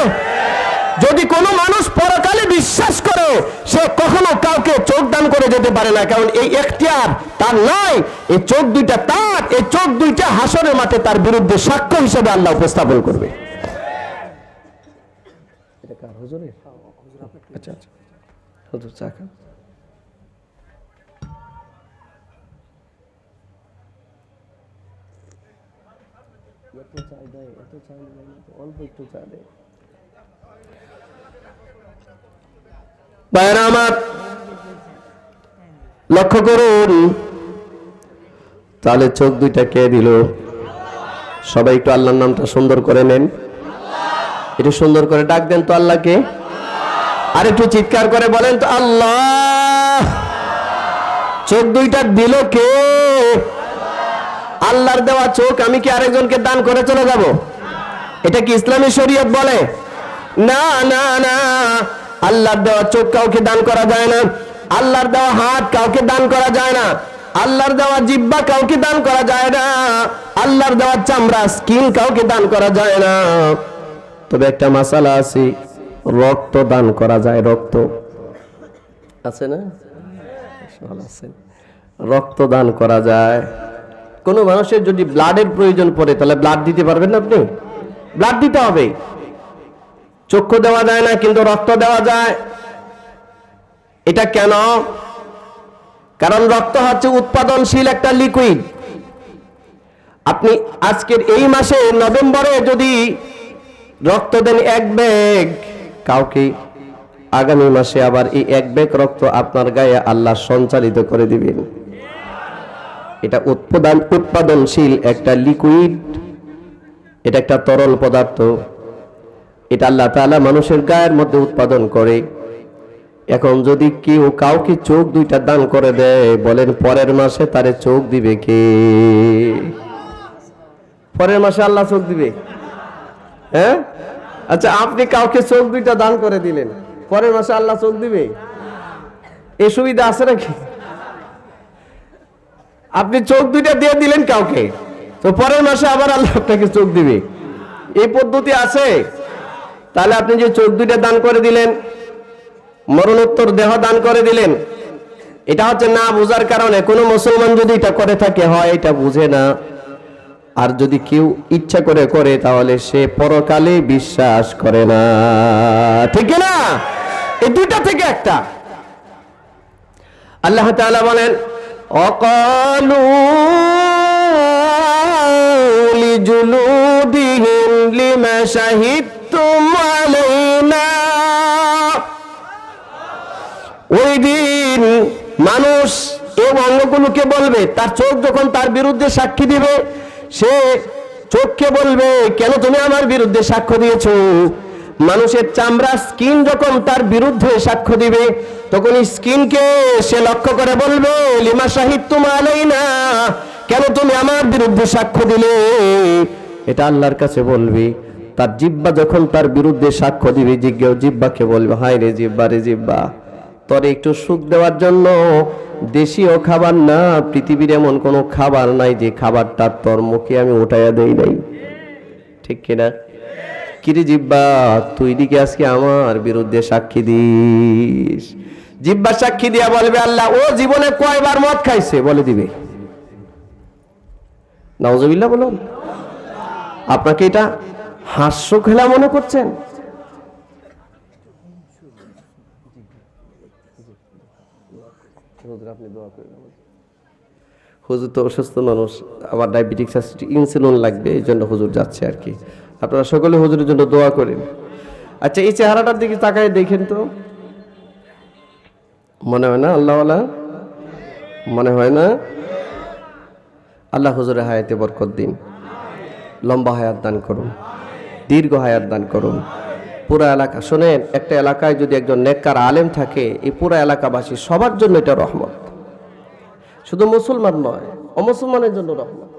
যদি কোনো মানুষ পরকালে বিশ্বাস করে, সে কখনো কাউকে চোখ দান করে যেতে পারে না, কারণ এই এখতিয়ার তার নয়। এই চোখ দুইটা তার, এই চোখ দুইটা হাসরের মাঠে তার বিরুদ্ধে সাক্ষ্য হিসেবে আল্লাহ উপস্থাপন করবে। এটা কার হুজুরের? আচ্ছা আচ্ছা, হুজুর চা খান। অল্প একটু চা দেয়। ভাইরা আমার, লক্ষ্য করুন, তাহলে চোখ দুইটা কে দিল? সবাই একটু আল্লাহর নামটা সুন্দর করে নেন, একটু সুন্দর করে ডাক দেন তো আল্লাহকে, আর একটু চিৎকার করে বলেন তো আল্লাহ। চোখ দুইটা দিল কে? আল্লাহর দেওয়া চোখ আমি কি আরেকজনকে দান করে চলে যাব? এটা কি ইসলামী শরীয়ত বলে? না না না, আল্লাহর দেওয়া চোখ কাউকে দান করা যায় না, আল্লাহর দেওয়া হাত কাউকে দান করা যায় না, আল্লাহর দেওয়া জিহ্বা কাউকে দান করা যায় না, আল্লাহর দেওয়া চামড়া স্কিন কাউকে দান করা যায় না। তবে একটা মাসালা আছে, রক্ত দান করা যায়। রক্ত আছে না? আছে, রক্ত দান করা যায়। কোনো মানুষের যদি ব্লাডের প্রয়োজন পড়ে তাহলে ব্লাড দিতে পারবেন না আপনি? ব্লাড দিতে হবে। চক্ষু দেওয়া যায় না কিন্তু রক্ত দেওয়া যায়। এটা কেন? কারণ রক্ত হচ্ছে উৎপাদনশীল একটা লিকুইড। আপনি আজকের এই মাসে নভেম্বরে যদি রক্ত দেন 1 ব্যাগ কাউকে, আগামী মাসে আবার এই 1 ব্যাগ রক্ত আপনার গায়ে আল্লাহ সঞ্চালিত করে দিবেন। এটা উৎপাদনশীল একটা লিকুইড, এটা একটা তরল পদার্থ। এটা আল্লাহ তাআলা মানুষের গায়ের মধ্যে উৎপাদন করে। এখন যদি কেউ কাউকে চোখ 2টা দান করে দেয়, বলেন পরের মাসে তারে চোখ দিবে কে? পরের মাসে আল্লাহ চোখ দিবে? হ্যাঁ, আচ্ছা আপনি কাউকে চোখ 2টা দান করে দিলেন, পরের মাসে আল্লাহ চোখ দিবে? এই সুবিধা আছে নাকি? আপনি চোখ 2টা দিয়ে দিলেন কাউকে, তো পরের মাসে আবার আল্লাহ আপনাকে চোখ দিবে? এই পদ্ধতি আছে? তাহলে আপনি যে চোখ 2টা দান করে দিলেন, মরণোত্তর দেহ দান করে দিলেন, এটা হচ্ছে না বোঝার কারণে। কোনো মুসলমান যদি এটা করে থাকে, হয় এটা বুঝে না। আর যদি কেউ ইচ্ছা করে করে তাহলে সে পরকালে বিশ্বাস করে না, ঠিক না? এই 2টা থেকে একটা। আল্লাহ তাআলা বলেন, অকালু লিজুলুদিহিম লিমা শাহিদতুম আলাইনা। ওই দিন মানুষ এই অঙ্গগুলোকে বলবে, তার চোখ যখন তার বিরুদ্ধে সাক্ষী দিবে, সে চোখকে বলবে কেন তুমি আমার বিরুদ্ধে সাক্ষ্য দিয়েছো। মানুষের চামড়া স্কিন যখন তার বিরুদ্ধে সাক্ষ্য দিবে, তখন স্কিনকে সে লক্ষ্য করে বলবে লিমা শাহিদতুম আলাইনা, কেন তুমি আমার বিরুদ্ধে সাক্ষ্য দিলে। এটা আল্লাহর কাছে বলবে। তার জিহ্বা যখন তার বিরুদ্ধে সাক্ষ্য দিবে, জিহ্বাকে বলবে, হায় রে জিহ্বা, রে জিহ্বা, তোর একটু সুখ দেওয়ার জন্য দেশীয় খাবার না, পৃথিবীর এমন কোনো খাবার নাই যে খাবারটা তোর মুখে আমি উঠাইয়া দেই নাই, ঠিক কিনা? কিরে জিহ্বা, তুই দিকে আজকে আমার বিরুদ্ধে সাক্ষী দিস। জিহ্বা সাক্ষী দিয়া বলবে, আল্লাহ ও জীবনে কয়বার মদ খাইছে বলে দিবে। নাউজুবিল্লাহ বলুন। আপনাকে এটা হাস্য খেলা মনে করছেন? হুজুর তো অসুস্থ মানুষ, আবার ডায়াবেটিস আছে, ইনসুলিন লাগবে, এই জন্য হুজুর যাচ্ছে আর কি। আপনারা সকলে হুজুরের জন্য দোয়া করেন। আচ্ছা, এই চেহারাটার দিকে তাকায় দেখেন তো, মনে হয় না আল্লাহওয়ালা? মনে হয় না? আল্লাহ হুজুরের হায়াতে বরকত দিন, লম্বা হায়াত দান করুন, দীর্ঘ হায়াত দান করুন। পুরা এলাকা শোনেন, একটা এলাকায় যদি একজন নেককার আলেম থাকে, এই পুরা এলাকাবাসী সবার জন্য এটা রহমত। শুধু মুসলমান নয়, অমুসলমানের জন্য রহমত।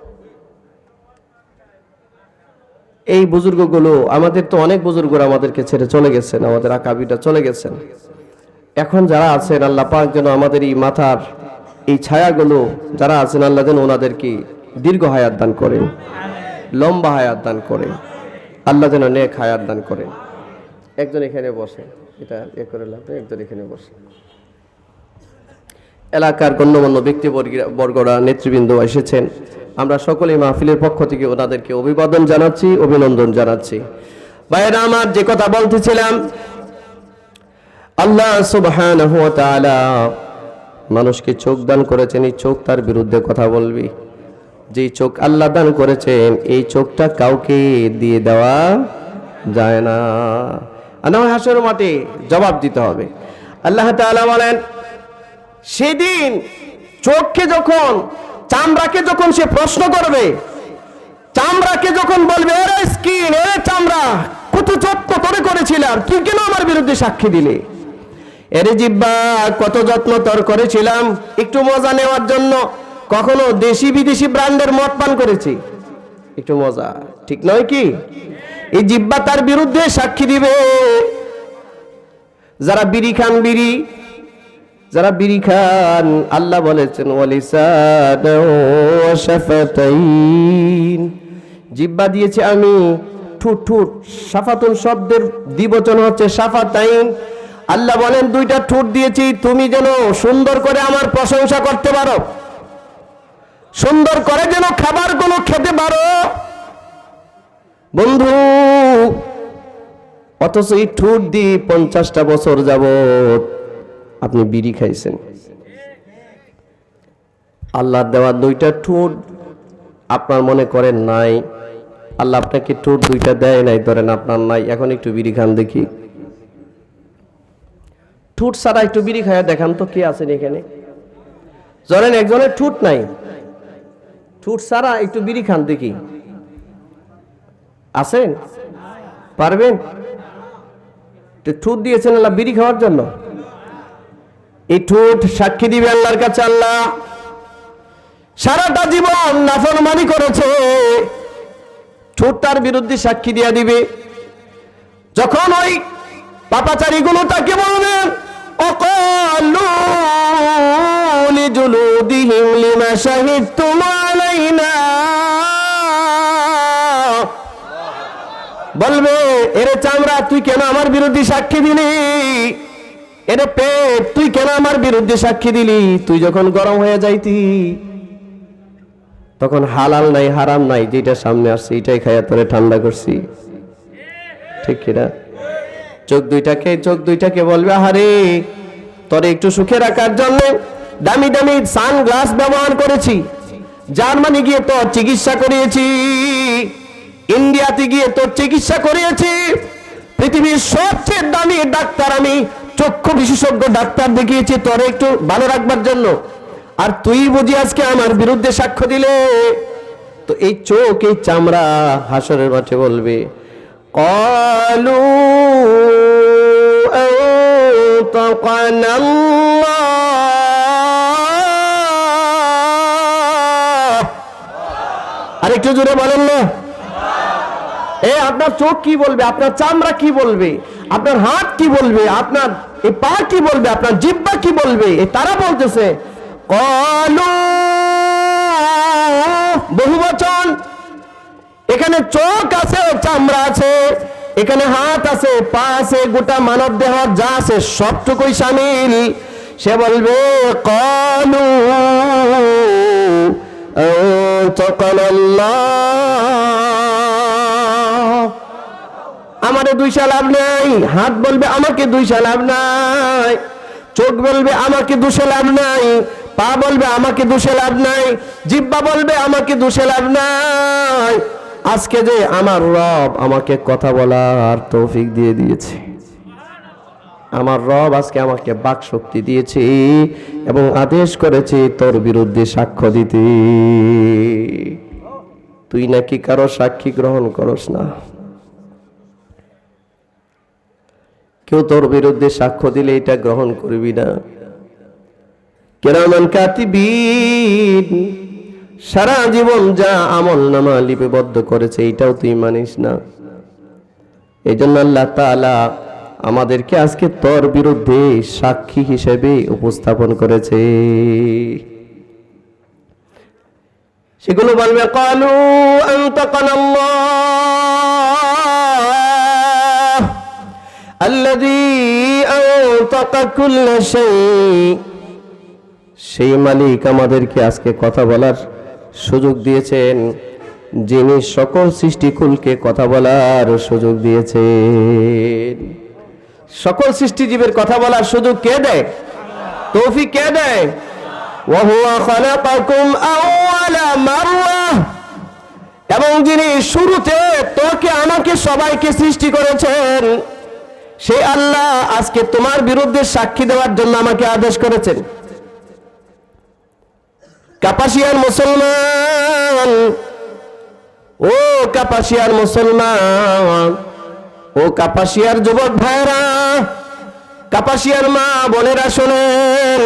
এই বুজুর্গগুলো, আমাদের তো অনেক বুজুর্গরা আমাদেরকে ছেড়ে চলে গেছেন, আমাদের আকাবিরা চলে গেছেন। এখন যারা আছেন, আল্লাহ পাক যেন আমাদের এই মাথার এই ছায়াগুলো যারা আছেন, আল্লাহ যেন ওনাদেরকে দীর্ঘ হায়াত দান করেন, লম্বা হায়াত দান করেন, আল্লাহ যেন নেক হায়াত দান করেন। একজন এখানে বসে, এটা এ করে লাভ, একজন এখানে বসে। এলাকার গণ্যমান্য ব্যক্তিবর্গরা, নেতৃবৃন্দ এসেছেন। আমরা সকলেই মাহফিলের পক্ষ থেকে ওনাদেরকে অভিবাদন জানাচ্ছি, অভিনন্দন জানাচ্ছি। ভাইয়েরা আমার, যে কথা বলতেছিলাম, আল্লাহ সুবহানাহু ওয়া তাআলা মানুষকে চোখ দান করেছেন। এই চোখ তার বিরুদ্ধে কথা বলবি। যেই চোখ আল্লাহ দান করেছেন, এই চোখটা কাউকে দিয়ে দেওয়া যায় না। আল্লাহর হাসরের মাঠে জবাব দিতে হবে। আল্লাহ তাআলা বলেন, সেদিন চোখকে যখন, চামড়াকে যখন সে প্রশ্ন করবে, চামড়াকে যখন বলবে, আরে স্কিন, আরে চামড়া, কত যত্ন তোরে করেছিলাম, তুই কেন আমার বিরুদ্ধে সাক্ষী দিলে? এরে জিহ্বা, কত যত্ন তোর করেছিলাম একটু মজা নেওয়ার জন্য, কখনো দেশি বিদেশি ব্র্যান্ডের মদ পান করেছি? একটু মজা, ঠিক নয় কি? এই জিহ্বা তার বিরুদ্ধে সাক্ষী দিবে। যারা বিড়ি খান, যারা বিড়ি খান, আল্লাহ বলেছেন ওয়ালিসানাও ওয়া শাফাতাইন, জিহ্বা দিয়েছি আমি, ঠুট। শাফাতুন শব্দের দ্বিবচন হচ্ছে শাফাতাইন। আল্লাহ বলেন দুইটা ঠোঁট দিয়েছি তুমি যেন সুন্দর করে আমার প্রশংসা করতে পারো, সুন্দর করে যেন খাবারগুলো খেতে পারো। বন্ধু, অথচ এই ঠোঁট দিয়ে 50টা বছর যাবত আপনি বিড়ি খাইছেন। আল্লাহর দেওয়া দুইটা ঠোঁট আপনার মনে করেন নাই, আল্লাহ আপনাকে ঠোঁট দুইটা দেয় নাই, ধরেন আপনার নাই, এখন একটু বিড়ি খান দেখি। ঠোঁট ছাড়া একটু বিড়ি খায়া দেখান তো, কে আছেন এখানে? ধরেন একজনের ঠোঁট নাই, ঠোঁট ছাড়া একটু বিড়ি খান দেখি, আছেন? পারবেন? ঠোঁট দিয়েছেন আল্লাহ বিড়ি খাওয়ার জন্য। এই ঠোঁট সাক্ষী দিবে আল্লাহর কাছে, আল্লাহ সারাটা জীবন নাফরমানি করেছে, ঠোঁট তার বিরুদ্ধে সাক্ষী দিয়া দিবে। যখন ওই পাপাচারী গুলো তাকে বলবেন ওয়াকালু লিজুলুদিহিম লিমা শাহিদতুম আলাইনা, বলবে এরে চামড়া তুই কেন আমার বিরুদ্ধে সাক্ষী দিলি, এরে পেট তুই কেন আমার বিরুদ্ধে সাক্ষী দিলি, তুই যখন গরম হয়ে যাইতি তখন হালাল নাই হারাম নাই, যেটা সামনে আসছে এটাই খাইয়া তোরে ঠান্ডা করছি, ঠিক কিনা? চোখ দুইটাকে বলবে আরে তোরে একটু সুখে রাখার জন্য দামি দামি সানগ্লাস ব্যবহার করেছি, জার্মানি গিয়ে তোর চিকিৎসা করিয়েছি, ইন্ডিয়াতে গিয়ে তোর চিকিৎসা করিয়েছি, পৃথিবীর সবচেয়ে দামি ডাক্তার আমি চক্ষু বিশেষজ্ঞ ডাক্তার দেখিয়েছি তোরে একটু ভালো রাখবার জন্য, আর তুই বুঝি আজকে আমার বিরুদ্ধে সাক্ষ্য দিলে। তো এই চোখ, এই চামড়া হাসরের মাঠে বলবে ক্বালু আনতাকানা আল্লাহ। আরেকটু জোরে বলেন না। আপনার চোখ কি বলবে, আপনার চামড়া কি বলবে, আপনার হাত কি বলবে, আপনার এই পা কি বলবে, আপনার জিহ্বা কি বলবে? তারা বলতেছে ক্বালু, বহুবচন। এখানে চোখ আছে, চামড়া আছে, এখানে হাত আছে, পা আছে, গোটা মানব দেহ যা আছে সবটুকুই শামিল। সে বলবে ক্বালু আনতাকানা আল্লাহ। আমারে দুইশা লাভ নাই, হাত বলবে আমাকে দুইশা লাভ নাই, চোখ বলবে আমাকে দুশে লাভ নাই, পা বলবে আমাকে দুশে লাভ নাই, জিহ্বা বলবে আমাকে দুশে লাভ নাই। আজকে যে আমার রব আমাকে কথা বলার তৌফিক দিয়ে দিয়েছে, আমার রব আজকে আমাকে বাক শক্তি দিয়েছে এবং আদেশ করেছে তোর বিরুদ্ধে সাক্ষ্য দিতে। তুই নাকি কারো সাক্ষী গ্রহণ করস না, কেউ তোর বিরুদ্ধে সাক্ষ্য দিলে এটা গ্রহণ করবি না। কিরামান কাতিবিন সারা জীবন যা আমল নামা লিপিবদ্ধ করেছে এটাও তুই মানিস না। এই জন্য আল্লাহ তাআলা আমাদেরকে আজকে তোর বিরুদ্ধে সাক্ষী হিসেবে উপস্থাপন করেছে। সেগুলো বলবে ক্বালু আনতাকানা আল্লাহ আল্লাযী আনতাকা কুল্লা শাই। সেই মালিক আমাদেরকে আজকে কথা বলার সুযোগ দিয়েছেন, যিনি সকল সৃষ্টিকুলকে কথা বলার সুযোগ দিয়েছেন। সকল সৃষ্টিজীবের কথা বলার সুযোগ কে দেয়? তৌফিক কে দেয়? ওয়া হুয়া খালাকাকুম আউওয়ালা মাররা। এবং যিনি শুরুতে তোকে আমাকে সবাইকে সৃষ্টি করেছেন, সেই আল্লাহ আজকে তোমার বিরুদ্ধে সাক্ষী দেওয়ার জন্য আমাকে আদেশ করেছেন। কাপাসিয়ার মুসলমান, ও কাপাসিয়ার মুসলমান, ও কাপাসিয়ার যুবক ভাইরা, কাপাসিয়ার মা বোনেরা শোনেন,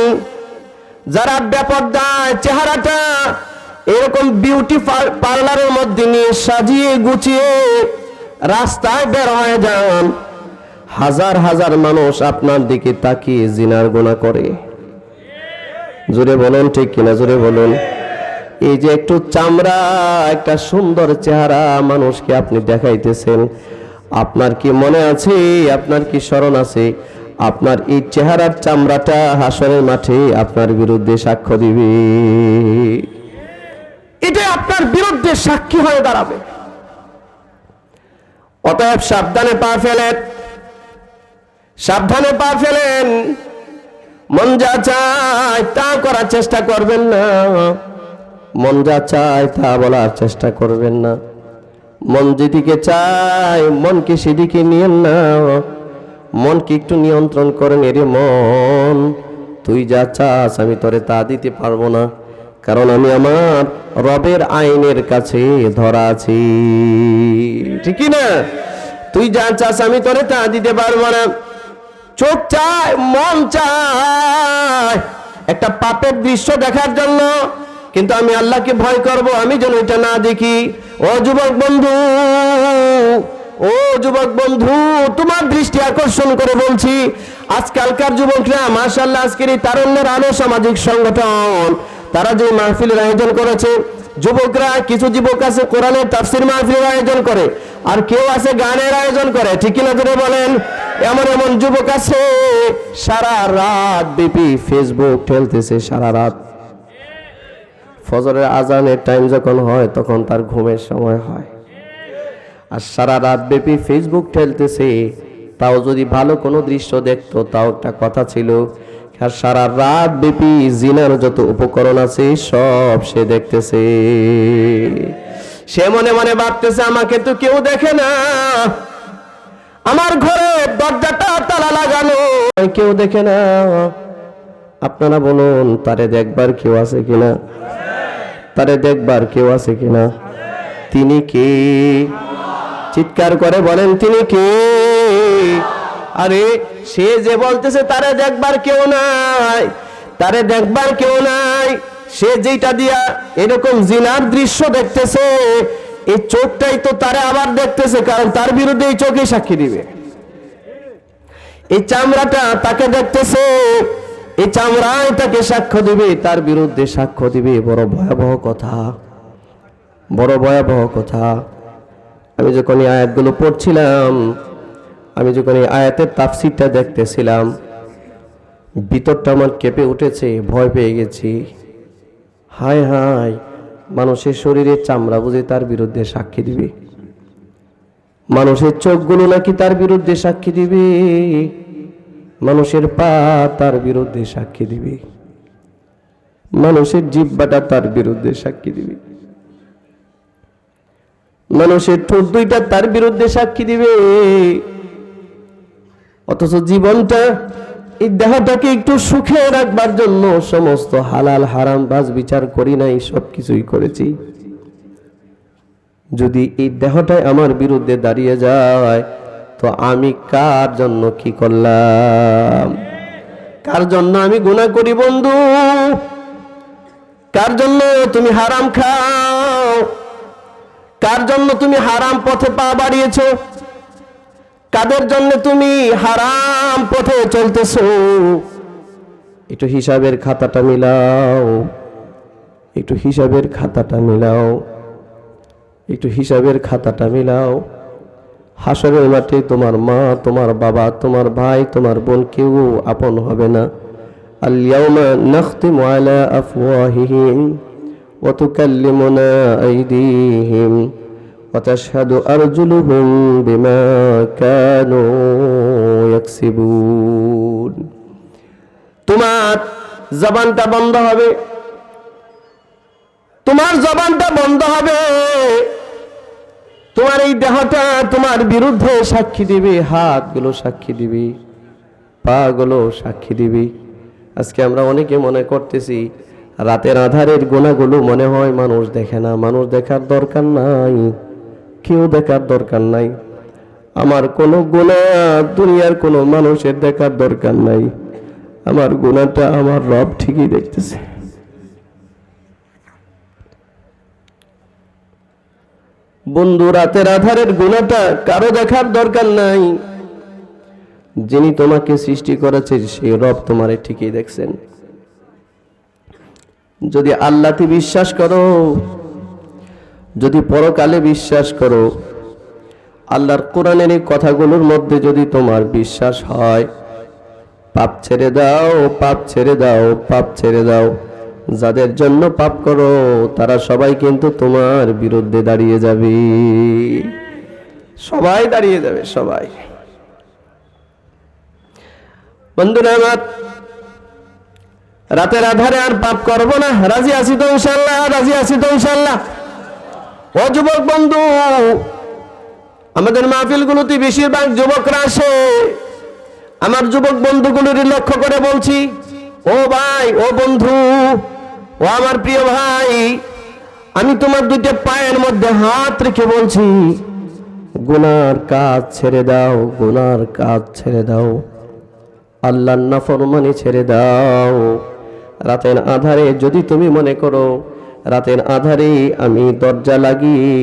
যারা বেপরদায় চেহারাটা এরকম বিউটি পার্লারের মধ্যে নিয়ে সাজিয়ে গুছিয়ে রাস্তায় বের হয়ে যান, হাজার হাজার মানুষ আপনার দিকে তাকিয়ে জিনার গুনাহ করে। জোরে বলুন ঠিক কিনা, জোরে বলুন। এই যে একটু চামড়া, একটা সুন্দর চেহারা মানুষকে আপনি দেখাইতেছেন, আপনার কি মনে আছে, আপনার কি স্মরণ আছে, আপনার এই চেহারার চামড়াটা হাসরের মাঠে আপনার বিরুদ্ধে সাক্ষ্য দিবে। এটা আপনার বিরুদ্ধে সাক্ষী হয়ে দাঁড়াবে। অতএব সাবধানে পা ফেলেন, সাবধানে পা ফেলেন। মন যা চায় তা করার চেষ্টা করবেন না, মন যা চায় তা বলার চেষ্টা করবেন না। মন যেদিকে চায় মনকে সেদিকে নিয়েন না, মনকে একটু নিয়ন্ত্রণ করেন। এরে মন, তুই যা চাস আমি তোরে তা দিতে পারবো না, কারণ আমি আমার রবের আইনের কাছে ধরা আছি, ঠিক না? তুই যা চাস আমি তোরে তা দিতে পারবো না। চোখ চায়, মন চায় একটা পাপের দৃশ্য দেখার জন্য, কিন্তু আমি আল্লাহকে ভয় করব, আমি যেন এটা না দেখি। ও যুবক বন্ধু, ও যুবক বন্ধু, তোমার দৃষ্টি আকর্ষণ করে বলছি, আজকালকার যুবকরা মাশাআল্লাহ, আজকের এই তারুণ্যের আলো সামাজিক সংগঠন তারা যে মাহফিলের আয়োজন করেছে, যুবকরা, কিছু যুবক আছে কোরআনের তাফসীর মাহফিলের আয়োজন করে, আর কেউ আছে গানের আয়োজন করে, ঠিক না জোরে বলেন? এমন এমন যুবক আছে সারা রাত ব্যাপী ফেসবুক ঠেলতেছে, সারা রাত। ফজরের আজানের টাইম যখন হয় তখন তার ঘুমের সময় হয়, আর সারা রাত ব্যাপী ফেসবুক ঠেলতেছে। তাও যদি ভালো কোনো দৃশ্য দেখতো তাও একটা কথা ছিল, আর সারা রাত ব্যাপী জিনার যত উপকরণ আছে সব সে দেখতেছে। সে মনে মনে ভাবতেছে, আমাকে তো কেউ দেখে না, আমার ঘরে দরজাটা তালা লাগানো, কেউ দেখে না। আপনারা বলুন, তারে দেখবার কেউ আছে কিনা? তারে দেখবার কেউ আছে কিনা? তিনি কে? চিৎকার করে বলেন, তিনি কে? আরে সে যে বলতেছে তারে দেখবার কেউ নাই, তারে দেখবার কেউ নাই, সে যেটা দিয়া এরকম জিনার দৃশ্য দেখতেছে, এই চোখটাই তো তারে আবার দেখতেছে, কারণ তার বিরুদ্ধে এই চোখে সাক্ষী দিবে। এই চামড়াটা তাকে দেখতেছে, এই চামড়ায় তাকে সাক্ষ্য দিবে, তার বিরুদ্ধে সাক্ষ্য দিবে। বড় ভয়াবহ কথা, বড় ভয়াবহ কথা। আমি যখন এই আয়াতগুলো পড়ছিলাম, আমি যখন এই আয়াতের তাফসীরটা দেখতেছিলাম, ভিতরটা আমার কেঁপে উঠেছে, ভয় পেয়ে গেছি। হায় হায়, মানুষের শরীরের চামড়া বুঝে তার বিরুদ্ধে সাক্ষী দিবে, মানুষের চোখগুলো নাকি তার বিরুদ্ধে সাক্ষী দিবে, মানুষের পা তার বিরুদ্ধে সাক্ষী দিবে, মানুষের জিহ্বাটা তার বিরুদ্ধে সাক্ষী দিবে, মানুষের ঠোঁট দুইটা তার বিরুদ্ধে সাক্ষী দিবে। অথচ জীবনটা, এই দেহটাকে একটু সুখে রাখবার জন্য সমস্ত হালাল হারাম বাজ বিচার করি নাই, সবকিছুই করেছি। যদি এই দেহটাই আমার বিরুদ্ধে দাঁড়িয়ে যায়, তো আমি কার জন্য কি করলাম? কার জন্য আমি গুনাহ করি বন্ধু? কার জন্য তুমি হারাম খাও? কার জন্য তুমি হারাম পথে পা বাড়িয়েছো? কাদের জন্য তুমি হারাম পথে চলতেছো? একটু হিসাবের খাতাটা মিলাও, একটু হিসাবের খাতাটা মিলাও, একটু হিসাবের খাতাটা মিলাও। হাসরের মাঠে তোমার মা, তোমার বাবা, তোমার ভাই, তোমার বোন কেউ আপন হবে না। আল ইয়াউমা নাখতিমু আলা আফওয়াহিহিম ওয়া তুকাল্লিমুনা আইদিহিম ওয়া তাশহাদু আরজুলুহুম বিমা কানু ইয়াকসিবুন। তোমার জবানটা বন্ধ হবে, তোমার জবানটা বন্ধ হবে, তোমার এই দেহটা তোমার বিরুদ্ধে সাক্ষী দিবে, হাতগুলো সাক্ষী দিবে, পা গুলো সাক্ষী দিবে। আজকে আমরা অনেকে মনে করতেছি রাতের আধারের গুনাহগুলো মনে হয় মানুষ দেখে না, মানুষ দেখার দরকার নাই, কেউ দেখার দরকার নাই। আমার কোনো গুনাহ দুনিয়ার কোনো মানুষের দেখার দরকার নাই। আমার গুনাহটা আমার রব ঠিকই দেখতেছে। বন্ধু, রাতের আধারের গুনাহটা কারো দেখার দরকার নাই। যিনি তোমাকে সৃষ্টি করেছে সেই রব তোমারে ঠিকই দেখছেন। যদি আল্লাহতে বিশ্বাস করো, যদি পরকালে বিশ্বাস করো, আল্লাহর কোরআনের এই কথাগুলোর মধ্যে যদি তোমার বিশ্বাস হয়, পাপ ছেড়ে দাও, পাপ ছেড়ে দাও, পাপ ছেড়ে দাও। যাদের জন্য পাপ করো তারা সবাই কিন্তু তোমার বিরুদ্ধে দাঁড়িয়ে যাবে, সবাই দাঁড়িয়ে যাবে, সবাই। বন্ধুরা আমার, রাতের আধারে আর পাপ করব না, রাজি আছি তো ইনশাআল্লাহ? রাজি আছি তো ইনশাআল্লাহ? ও যুবক বন্ধু, আমাদের মাহফিলগুলোতে বেশিরভাগ যুবকরা আসে। আমার যুবক বন্ধুগুলোর লক্ষ্য করে বলছি, ও ভাই, ও বন্ধু, ও আমার প্রিয় ভাই, আমি তোমার দুইটা পায়ের মধ্যে হাত রেখে বলছি, গুনার কাজ ছেড়ে দাও, গুনার কাজ ছেড়ে দাও, আল্লাহর নাফরমানি ছেড়ে দাও। রাতের আধারে যদি তুমি মনে করো রাতের আধারে আমি দরজা লাগিয়ে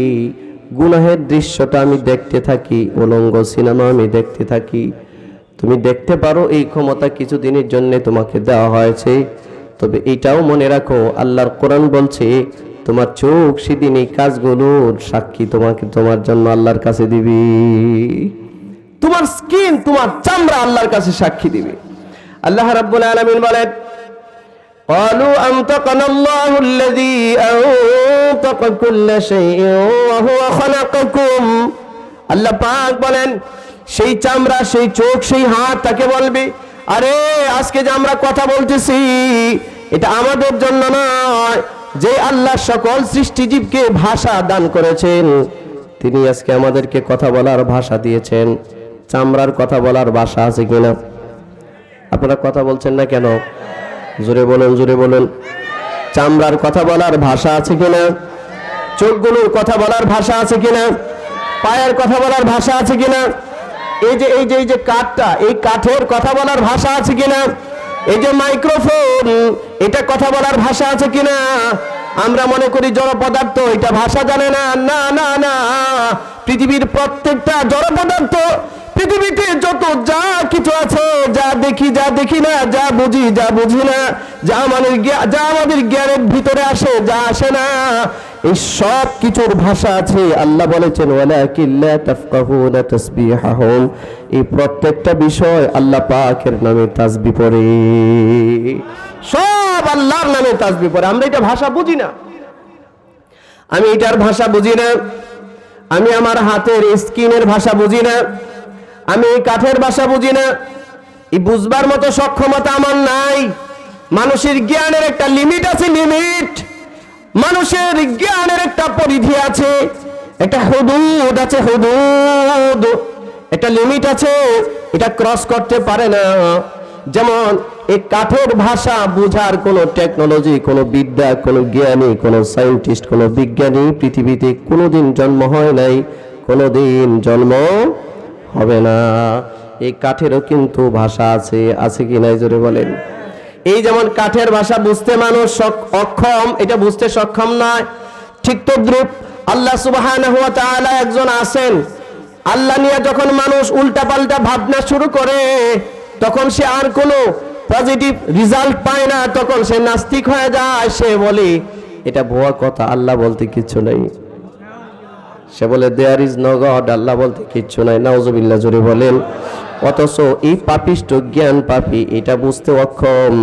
গুনাহের দৃশ্যটা আমি দেখতে থাকি, উলঙ্গ সিনেমা আমি দেখতে থাকি, তুমি দেখতে পারো। এই ক্ষমতা কিছুদিনের জন্য তোমাকে দেওয়া হয়েছে, তবে এটাও মনে রাখো আল্লাহর কোরআন বলছে তোমার চোখ সেদিন এই কাজগুলোর সাক্ষী তোমাকে, তোমার জন্য আল্লাহর কাছে দিবি। তোমার স্কিন, তোমার চামড়া আল্লাহর কাছে সাক্ষী দিবে। আল্লাহ রাব্বুল আলামিন বলেন, قالوا أنطقنا الله الذي أنطق كل شيء وهو خلقكم। আল্লাহ পাক বলেন, সেই চামড়া, সেই চোখ, সেই হাত তাকে বলবে, আরে আজকে যে আমরা কথা বলতেছি এটা আমাদের জন্য নয়, যে আল্লাহ সকল সৃষ্টিজীবকে ভাষা দান করেছেন তিনি আজকে আমাদেরকে কথা বলার ভাষা দিয়েছেন। চামড়ার কথা বলার ভাষা আছে কিনা? আপনারা কথা বলছেন না কেন? জোরে বলুন, জোরে বলুন। চামড়ার কথা বলার ভাষা আছে কিনা? চোখগুলোর কথা বলার ভাষা আছে কিনা? পায়ের কথা বলার ভাষা আছে কিনা? এই যে কাঠটা, এই কাঠের কথা বলার ভাষা আছে কিনা? এই যে মাইক্রোফোন, এটা কথা বলার ভাষা আছে কিনা? আমরা মনে করি জড় পদার্থ, এটা ভাষা জানে না। না না না, পৃথিবীর প্রত্যেকটা জড় পদার্থ, পৃথিবীতে যত যা কিছু আছে, যা দেখি, যা দেখি না, যা বুঝি, যা বুঝি না, যা আমাদের জ্ঞানের ভিতরে আসে, যা আসে না, এই সব কিছুর ভাষা আছে। আল্লাহ বলেছেন, ওয়ালাকিন লা তাফকাহুনা তাসবিহাহুম, এই প্রত্যেকটা বিষয় আল্লাহ পাকের নামে তাসবিহ পড়ে, সব আল্লাহর নামে তাসবিহ পড়ে। আমরা এটা ভাষা বুঝি না, আমি এটার ভাষা বুঝি না, আমি আমার হাতের স্কিনের ভাষা বুঝি না, আমি কাঠের ভাষা বুঝি না, এই বুঝবার মতো সক্ষমতা আমার নাই। মানুষের জ্ঞানের একটা লিমিট আছে, লিমিট। মানুষের জ্ঞানের একটা পরিধি আছে, একটা হুদুদ আছে, হুদুদ, একটা লিমিট আছে, এটা ক্রস করতে পারে না। যেমন এই কাঠের ভাষা বুঝার কোনো টেকনোলজি, কোনো বিদ্যা, কোনো জ্ঞানী, কোনো সায়েন্টিস্ট, কোনো বিজ্ঞানী পৃথিবীতে কোনোদিন জন্ম হয় নাই, কোনোদিন জন্ম হবে না। এই কাঠেরও কিন্তু ভাষা আছে, আছে কি নাই জোরে বলেন? এই যেমন কাঠের ভাষা বুঝতে মানুষ অক্ষম, এটা বুঝতে সক্ষম নয়, ঠিক তদ্রূপ আল্লাহ সুবহানাহু ওয়া তাআলা একজন আছেন। আল্লাহ নিয়ে যখন মানুষ উল্টাপাল্টা ভাবনা শুরু করে তখন সে আর কোনো পজিটিভ রেজাল্ট পায় না, তখন সে নাস্তিক হয়ে যায়। সে বলে এটা ভুয়া কথা, আল্লাহ বলতে কিচ্ছু নেই। সে বলে দেয়ার ইজ নো গড, আল্লাহ বলতে কিচ্ছু নাই। নাউজুবিল্লাহ জোরে বলেন। অথচ এই পাপিষ্ট জ্ঞান পাপী এটা বুঝতে অক্ষম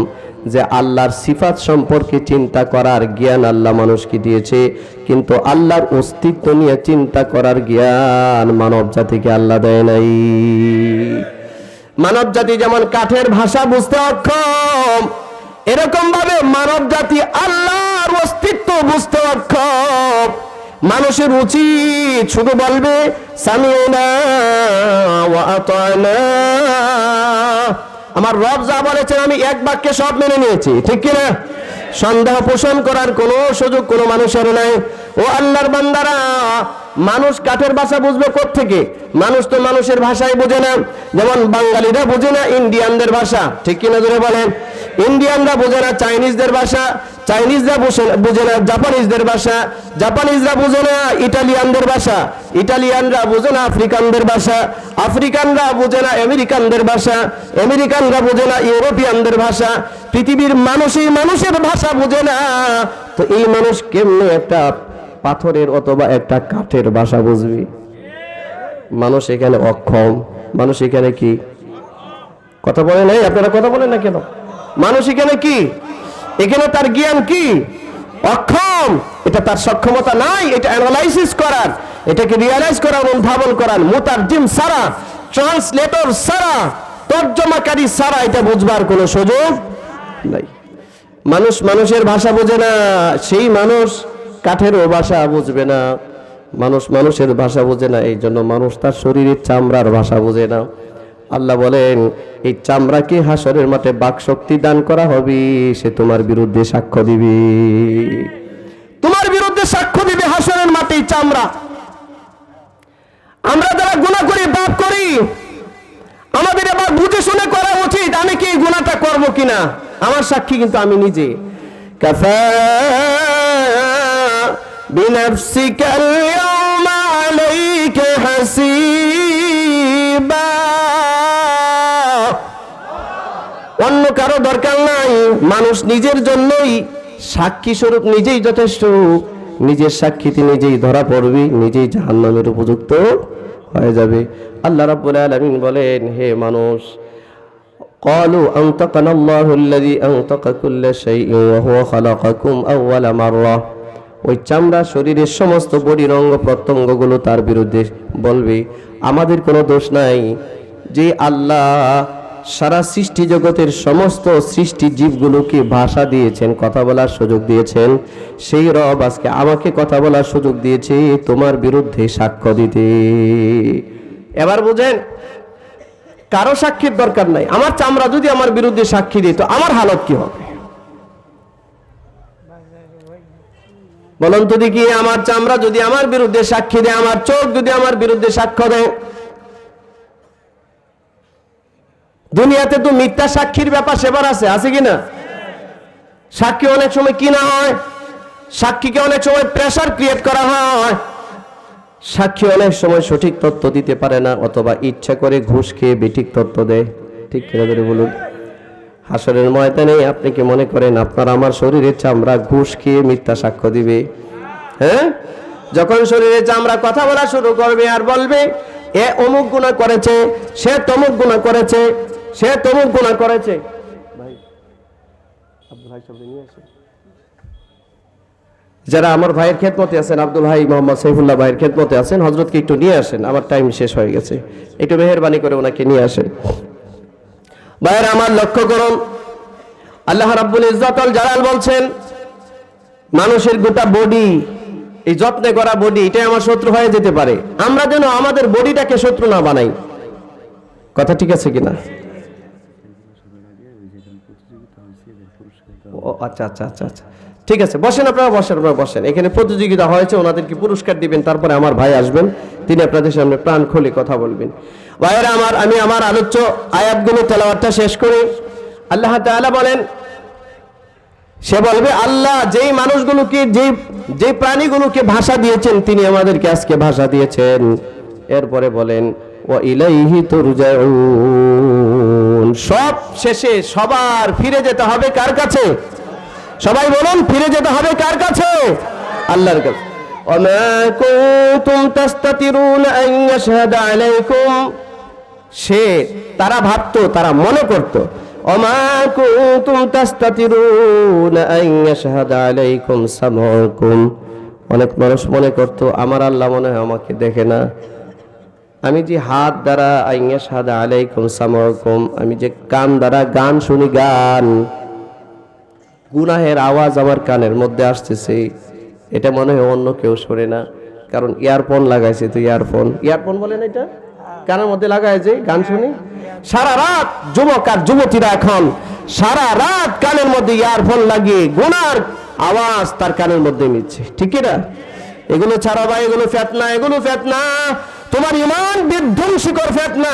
যে আল্লাহর সিফাত সম্পর্কে চিন্তা করার জ্ঞান আল্লাহ মানুষকে দিয়েছে, কিন্তু আল্লাহর অস্তিত্ব নিয়ে চিন্তা করার জ্ঞান মানব জাতিকে আল্লাহ দেয় নাই। মানব জাতি যেমন কাঠের ভাষা বুঝতে অক্ষম, এরকম ভাবে মানব জাতি আল্লাহর অস্তিত্ব বুঝতে অক্ষম। মানুষের উচিত শুধু বলবে সামিউনা ওয়া আতানা, আমার রব যা বলেছেন আমি এক বাক্যে সব মেনে নিয়েছি, ঠিক কিনা? সন্দেহ পোষণ করার কোনো সুযোগ কোনো মানুষের নাই। ও আল্লাহর বান্দারা, মানুষ কাঠের ভাষা বুঝবে কোত্থেকে? মানুষ তো মানুষের ভাষাই বোঝে না। যেমন বাঙালিরা বোঝে না ইন্ডিয়ানদের ভাষা, ঠিক কিনা ধরে বলেন? ইন্ডিয়ানরা বোঝে না চাইনিজদের ভাষা, চাইনিজরা বোঝে না জাপানিজদের ভাষা, জাপানিজরা বোঝে না ইটালিয়ানদের ভাষা, ইটালিয়ানরা বোঝে না আফ্রিকানদের ভাষা, আফ্রিকানরা বোঝে না আমেরিকানদের ভাষা, আমেরিকানরা বোঝে না ইউরোপিয়ানদের ভাষা। পৃথিবীর মানুষই মানুষের ভাষা বোঝে না, তো এই মানুষ কেমনে একটা পাথরের অথবা একটা কাঠের ভাষা বুঝবি? মানুষ এখানে অক্ষম। মানুষ এখানে কি কথা বলে নাই? আপনারা কথা বলেন না কেন? মানুষ এখানে কি? এখানে তার জ্ঞান কি? অক্ষম। এটা তার সক্ষমতা নাই এটা অ্যানালাইসিস করার, এটাকে রিয়ালাইজ করার, অনুধাবন করার, মুতারজিম সারা, ট্রান্সলেটর সারা, তর্জমাকারী সারা এটা বুঝবার কোনো সুযোগ নাই। মানুষ মানুষের ভাষা বোঝে না, সেই মানুষ কাঠেরও ভাষা বুঝবে না। মানুষ মানুষের ভাষা বোঝে না, এই জন্য মানুষ তার শরীরের চামড়ার ভাষা বোঝে না। আল্লাহ বলেন এই চামড়াকে হাসরের মাঠে বাক শক্তি দান করা হবে, সে তোমার বিরুদ্ধে সাক্ষ্য দিবে, তোমার বিরুদ্ধে সাক্ষ্য দিবে হাসরের মাঠে চামড়া। আমরা যারা গুনাহ করি, পাপ করি, আমাদের এবার বুঝে শুনে করা উচিত আমি কি এই গুনাহটা করব কিনা। আমার সাক্ষী কিন্তু আমি নিজে। কাফা বিনাফসিকাল ইয়াওমা আলাইকা হাসিবা, অন্য কারো দরকার নাই। মানুষ নিজের জন্যই সাক্ষী স্বরূপ নিজেই যথেষ্ট। নিজের সাক্ষীতে নিজেই ধরা পড়বে, নিজেই জাহান্নামের উপযুক্ত হয়ে যাবে। আল্লাহ রাব্বুল আলামিন বলেন, হে মানুষ, قالوا أنطقنا الله الذي أنطق كل شيء وهو خلقكم أول مرة। ওই চামড়া শরীরের সমস্ত বডির অঙ্গ প্রত্যঙ্গগুলো তার বিরুদ্ধে বলবে আমাদের কোনো দোষ নাই, যে আল্লাহ সারা সৃষ্টি জগতের সমস্ত সৃষ্টি জীবগুলোকে ভাষা দিয়েছেন, কথা বলার সুযোগ দিয়েছেন, সেই রব আজকে আমাকে কথা বলার সুযোগ দিয়েছে তোমার বিরুদ্ধে সাক্ষ্য দিতে। এবার বুঝেন, কারো সাক্ষীর দরকার নাই। আমার চামড়া যদি আমার বিরুদ্ধে সাক্ষী দিত আমার হালত কি হবে বলুন তো দেখি? আমার চামড়া যদি আমার বিরুদ্ধে সাক্ষী দেয়, আমার চোখ যদি আমার বিরুদ্ধে সাক্ষ্য দেয়। দুনিয়াতে তো মিথ্যা সাক্ষীর ব্যাপার সেবার আছে কিনা? সাক্ষী অনেক সময় কিনা হয়, সাক্ষীকে অনেক সময় প্রেসার ক্রিয়েট করা হয়, সাক্ষী অনেক সময় সঠিক তথ্য দিতে পারে না, অথবা ইচ্ছা করে ঘুষ খেয়ে বেঠিক তথ্য দেয়, ঠিক কিনা ধরে বলুন? হাসরের ময়দানে আপনি কি মনে করেন আপনার আমার শরীরের চামড়া ঘুষ খেয়ে মিথ্যা সাক্ষ্য দিবে? হ্যাঁ, যখন শরীরের চামড়া কথা বলা শুরু করবে আর বলবে এ অমুক গুনাহ করেছে, সে তমুক গুনাহ করেছে, সে তমুক গুনাহ করেছে। ভাই আব্দুল ভাই সব নিয়ে আসেন, যারা আমার ভাইয়ের খেদমতে আছেন, আব্দুল ভাই মোহাম্মদ সাইফুল্লাহ ভাইয়ের খেদমতে আছেন, হযরতকে একটু নিয়ে আসেন, আমার টাইম শেষ হয়ে গেছে, একটু মেহেরবানি করে ওনাকে নিয়ে আসেন। ভাইয়েরা আমার লক্ষ্য করুন, আল্লাহ রাব্বুল ইজ্জত ওয়াল জালাল বলছেন মানুষের গোটা বডি, এই যত্নে করা বডি, এটাই আমার শত্রু হয়ে যেতে পারে। আমরা যেন আমাদের বডিটাকে শত্রু না বানাই। কথা ঠিক আছে কিনা? ও আচ্ছা আচ্ছা আচ্ছা আচ্ছা, ঠিক আছে, বসেন আপনারা, বসেন। এখানে প্রতিযোগিতা হয়েছে, ওনাদেরকে পুরস্কার দিবেন, তারপরে আমার ভাই আসবেন, তিনি আপনাদের সামনে প্রাণ খুলে কথা বলবেন। ভাইয়েরা আমার, আমি আমার আলোচ্য আয়াতগুলো তেলাওয়াতটা শেষ করি। আল্লাহ তাআলা বলেন, সে বলবে আল্লাহ যেই মানুষগুলোকে, যেই প্রাণীগুলোকে ভাষা দিয়েছেন তিনি আমাদেরকে আজকে ভাষা দিয়েছেন। এরপরে বলেন ওয়া ইলাইহি তুরজাউন, সব শেষে সবার ফিরে যেতে হবে কার কাছে? সবাই বলুন, ফিরে যেতে হবে কার কাছে? আল্লাহর কাছে। ওমা কুনতুম তাস্তাতিরুন আন ইয়াশহাদা আলাইকুম, সে তারা ভাবতো, তারা মনে করতো, ওমা কুনতুম তাস্তাতিরুন আন ইয়াশহাদা আলাইকুম সামউকুম, অনেক মানুষ মনে করতো আমার আল্লাহ মনে হয় আমাকে দেখে না। আমি যে হাত দ্বারা আন ইয়াশহাদা আলাইকুম সামউকুম, আমি যে কান দ্বারা গান শুনি, গান গুনাহের আওয়াজ আমার কানের মধ্যে আসতেছে, এটা মনে হয় অন্য কেউ শোনে না, কারণ ইয়ারফোন লাগাইছে। তো ইয়ারফোন বলেন, এটা কানের মধ্যে লাগায় যে গান শুনি। সারা রাত যুবক আর যুবতীরা এখন সারা রাত কানের মধ্যে ইয়ারফোন লাগিয়ে গুনার আওয়াজ তার কানের মধ্যে নিচ্ছে, ঠিক না? এগুলো ছাড়া ভাই, এগুলো ফিতনা, এগুলো ফিতনা, তোমার ঈমান বিধ্বংসীকর ফিতনা।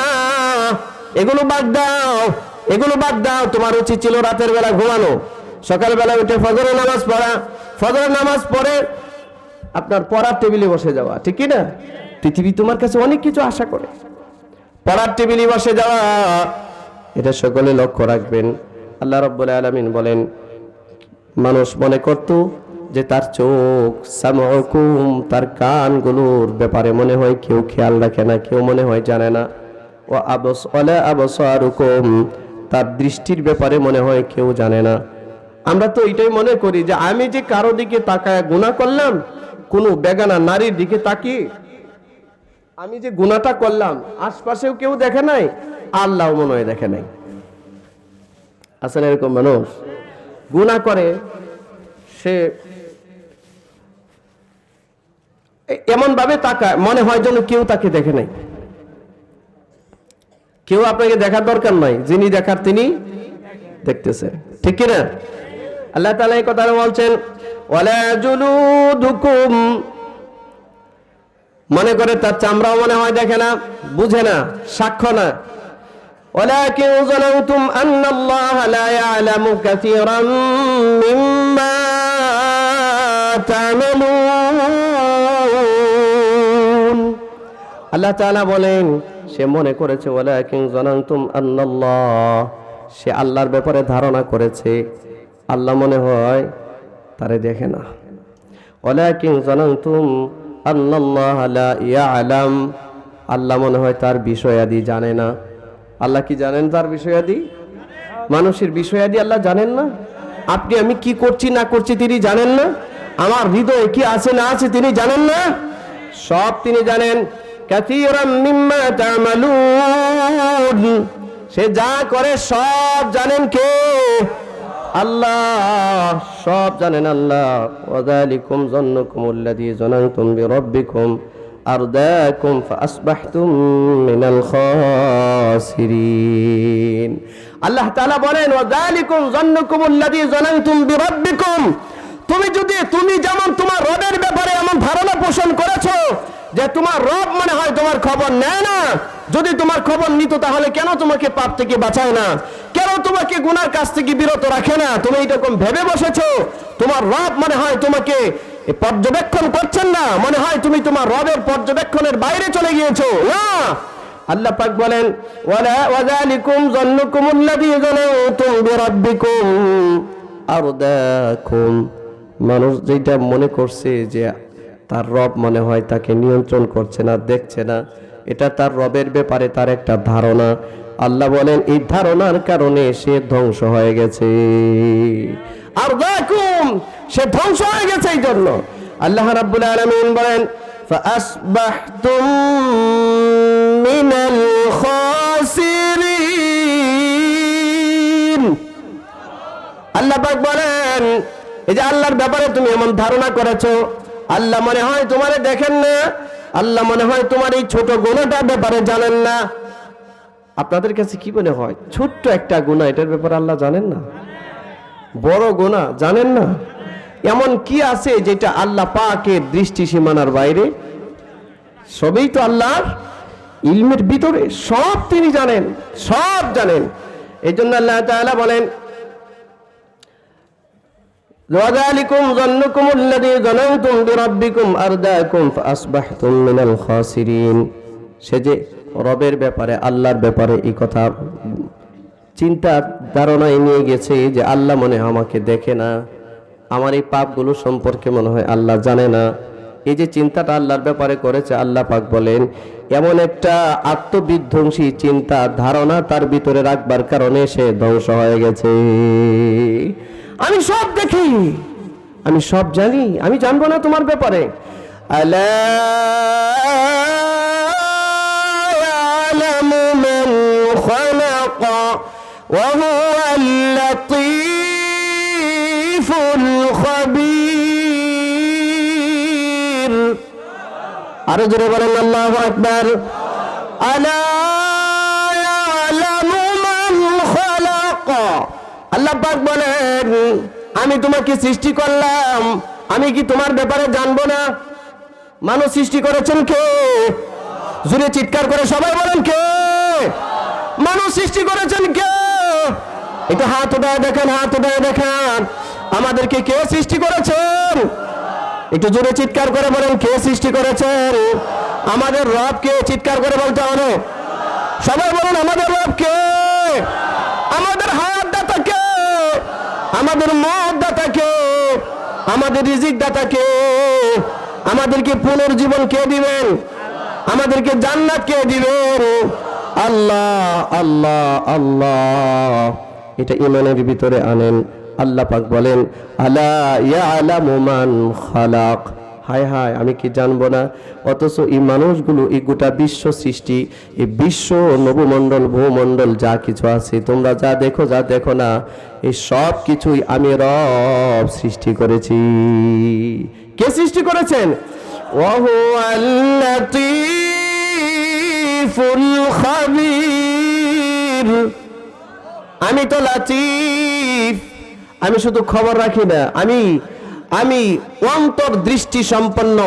এগুলো বাদ দাও, এগুলো বাদ দাও। তোমার উচিত ছিল রাতের বেলা ঘুমানো, সকালবেলা উঠে ফজরের নামাজ পড়া, ফজরের নামাজ পড়ে আপনার পড়ার টেবিলে বসে যাওয়া, ঠিক কি না? পৃথিবী তোমার কাছে অনেক কিছু আশা করে, পড়ার টেবিলে বসে যাওয়া, এটা সকলে লক্ষ্য রাখবেন। আল্লাহ রাব্বুল আলামিন বলেন, মানুষ মনে করত যে তার চোখ, সামউকুম, তার কানগুলোর ব্যাপারে মনে হয় কেউ খেয়াল রাখে না, কেউ মনে হয় জানে না। ও আবসারুকুম, তার দৃষ্টির ব্যাপারে মনে হয় কেউ জানে না। আমরা তো এটাই মনে করি যে আমি যে কারো দিকে তাকায় গুনাহ করলাম, কোনো বেগানা নারীর দিকে তাকিয়ে আমি যে গুনাহটা করলাম, আশপাশেও কেউ দেখে নাই, আল্লাহ মনে হয় দেখে নাই। আসলে এরকম মানুষ গুনাহ করে, সে এমন ভাবে তাকায় মনে হয় যেন কেউ তাকে দেখে নাই। কেউ আপনাকে দেখার দরকার নাই, যিনি দেখার তিনি দেখতেছেন, ঠিক কিনা? আল্লাহ তাআলা এই কথা বলছেন, ওয়ালা জুলুদুকুম, মনে করে তার চামড়াও মনে হয় দেখে না, বুঝে না, সাক্ষ্য না। ওয়ালাকিন যালামতুম আন্নাল্লাহা লা ইয়ালামু কাসীরাম মিম্মা তা'মালুন। আল্লাহ তাআলা বলেন, সে মনে করেছে, ওয়ালাকিন যালামতুম আন্নাল্লাহ, সে আল্লাহর ব্যাপারে ধারণা করেছে আল্লাহ মনে হয় তারে দেখে না। ওয়ালাকিন যালামতুম আন্নাল্লাহা লা ইয়ালাম, আল্লাহ মনে হয় তার বিষয়াদি জানে না। আল্লাহ কি জানেন তার বিষয়াদি? মানুষের বিষয়াদি আল্লাহ জানেন না? আপনি আমি কি করছি না করছি তিনি জানেন না? আমার হৃদয়ে কি আছে না আছে তিনি জানেন না? সব তিনি জানেন। কাসীরাম মিম্মা তা'মালুন, সে যা করে সব জানেন কে? আল্লাহ, সব জানেন আল্লাহ। ওয়াযালিকুম যান্নুকুমুল্লাযী যানানতুম বিরাব্বিকুম আরদাকুম ফাআসবাহতুম মিনাল খাসিরিন। আল্লাহ তাআলা বলেন, ওয়াযালিকুম যান্নুকুমুল্লাযী যানানতুম বিরাব্বিকুম, তুমি যেমন তোমার রবের ব্যাপারে এমন ধারণা পোষণ করেছো যে তোমার রব মনে হয় তোমার খবর নেয় না। যদি তোমার খবর নিত তাহলে কেন তোমাকে পাপ থেকে বাঁচায় না, কেন তোমাকে গুনার কাছ থেকে বিরত রাখে না? তুমি এরকম ভেবে বসেছো তোমার রব মনে হয় তোমাকে পর্যবেক্ষণ করছেন না, মনে হয় তুমি তোমার রবের পর্যবেক্ষণের বাইরে চলে গিয়েছো। না, আল্লাহ পাক বলেন, ওয়াযালিকুম যান্নুকুমুল্লাযী যানানতুম বিরাব্বিকুম আরদাকুম, মানুষ যেটা মনে করছে যে তার রব মনে হয় তাকে নিয়ন্ত্রণ করছে না, দেখছে না, এটা তার রবের ব্যাপারে তার একটা ধারণা। আল্লাহ বলেন, এই ধারণার কারণে সে ধ্বংস হয়ে গেছে। আরদাকুম, সে ধ্বংস হয়ে গেছে। এই জন্য আল্লাহ রাব্বুল আলামিন বলেন, ফাআসবাহতুম মিনাল খাসিরিন। আল্লাহ পাক বলেন, এই যে আল্লাহর ব্যাপারে তুমি এমন ধারণা করেছো, আল্লাহ মনে হয় তোমারে দেখেন না, আল্লাহ মনে হয় তোমার এই ছোট গুনাহটার ব্যাপারে জানেন না। আপনাদের কাছে কি মনে হয় ছোট্ট একটা গুনাহ, এটার ব্যাপারে আল্লাহ জানেন না? বড় গুনাহ জানেন না? এমন কি আছে যেটা আল্লাহ পাকের দৃষ্টি সীমানার বাইরে? সবই তো আল্লাহর ইলমের ভিতরে, সব তিনি জানেন, সব জানেন। এই জন্য আল্লাহ তাআলা বলেন, ওয়াযালিকুম যান্নুকুমুল্লাযী যানানতুম বিরাব্বিকুম আরদাকুম ফাআসবাহতুম মিনাল খাসিরিন। সে যে রবের ব্যাপারে, আল্লাহর ব্যাপারে এই কথা চিন্তা ধারণায় নিয়ে গেছে যে আল্লাহ মনে হয় আমাকে দেখে না, আমার এই পাপগুলো সম্পর্কে মনে হয় আল্লাহ জানে না। এই যে চিন্তাটা আল্লাহর ব্যাপারে করেছে, আল্লাহ পাক বলেন, এমন একটা আত্মবিধ্বংসী চিন্তা ধারণা তার ভিতরে রাখবার কারণে সে ধ্বংস হয়ে গেছে। আমি সব দেখি, আমি সব জানি, আমি জানবো না তোমার ব্যাপারে? আলা ইয়ালামু মান খালাকা ওয়া হুয়াল লাতীফুল খাবীর। আরো জোরে বলেন আল্লাহু আকবার। আলা ইয়ালামু মান খালাকা, আল্লাহ পাক বলেন, আমি তোমাকে সৃষ্টি করলাম, আমি কি তোমার ব্যাপারে জানবো না? মানুষ সৃষ্টি করেছেন কে? জোরে চিৎকার করে সবাই বলেন কে? মানুষ সৃষ্টি করেছেন কে? একটু হাত উঠায় দেখেন, হাত উঠায় দেখেন। আমাদেরকে কে সৃষ্টি করেছেন? একটু জোরে চিৎকার করে বলেন কে সৃষ্টি করেছেন? আমাদের রব কে? চিৎকার করে বলতে হবে। সবাই বলুন আমাদের রব কে? আমাদের হায়াত দাতা কে? আমাদের মওত দাতা কে? আমাদের রিজিক দাতা কে? আমাদেরকে পুনর্জীবন কে দিবেন? আমাদেরকে জান্নাত কে দিবেন? আল্লাহ আল্লাহ আল্লাহ। এটা ঈমানের ভিতরে আনেন। আল্লাহ পাক বলেন আলা ইয়ালামু মান খালাক। হায় হায়, আমি কি জানবো না? অথচ এই মানুষগুলো, এই গোটা বিশ্ব সৃষ্টি, এই বিশ্ব নবমণ্ডল ভূমণ্ডল যা কিছু আছে, তোমরা যা দেখো না, এই সব কিছুই আমি রব সৃষ্টি করেছি। কে সৃষ্টি করেছেন? ওয়াহুয়াল লাতীফুল খাবীর। আমি তো লাতীফ, আমি শুধু খবর রাখি না, আমি অন্তর্দৃষ্টি সম্পন্ন।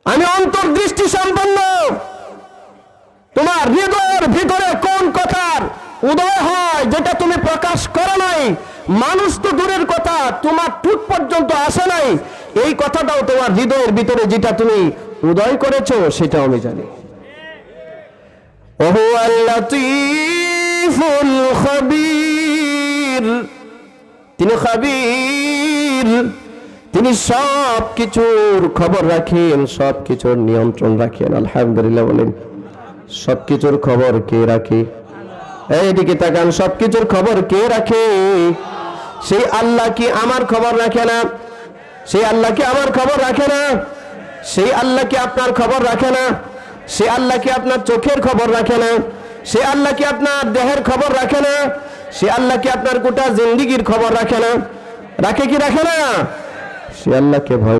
আমি অন্তর্দৃষ্টি সম্পন্ন। তোমার হৃদয়ের ভিতরে কোন কথার উদয় হয় যেটা তুমি প্রকাশ করো নাই, মানুষ তো দূরের কথা, তোমার ঠোঁট পর্যন্ত আসে নাই, এই কথাটাও তোমার হৃদয়ের ভিতরে যেটা তুমি উদয় করেছো সেটাও আমি জানি। ওহুয়াল লাতীফুল খাবীর। তিনি খাবীর, তিনি সব কিছুর খবর রাখেন, সব কিছুর নিয়ন্ত্রণ রাখেন। আলহামদুলিল্লাহ বলেন। সব কিছুর খবর কে রাখে? এইদিকে তাকান, সব কিছুর খবর কে রাখে? সেই আল্লাহ কি আমার খবর রাখে না? সেই আল্লাহ কি আমার খবর রাখে না? সেই আল্লাহ কি আপনার খবর রাখে না? সে আল্লাহ কি আপনার চোখের খবর রাখে না? সে আল্লাহ কি আপনার দেহের খবর রাখে না? সে আল্লাহ কি আপনার গোটা জিন্দেগির খবর রাখে না? রাখে কি রাখে না? সে আল্লাহকে ভয়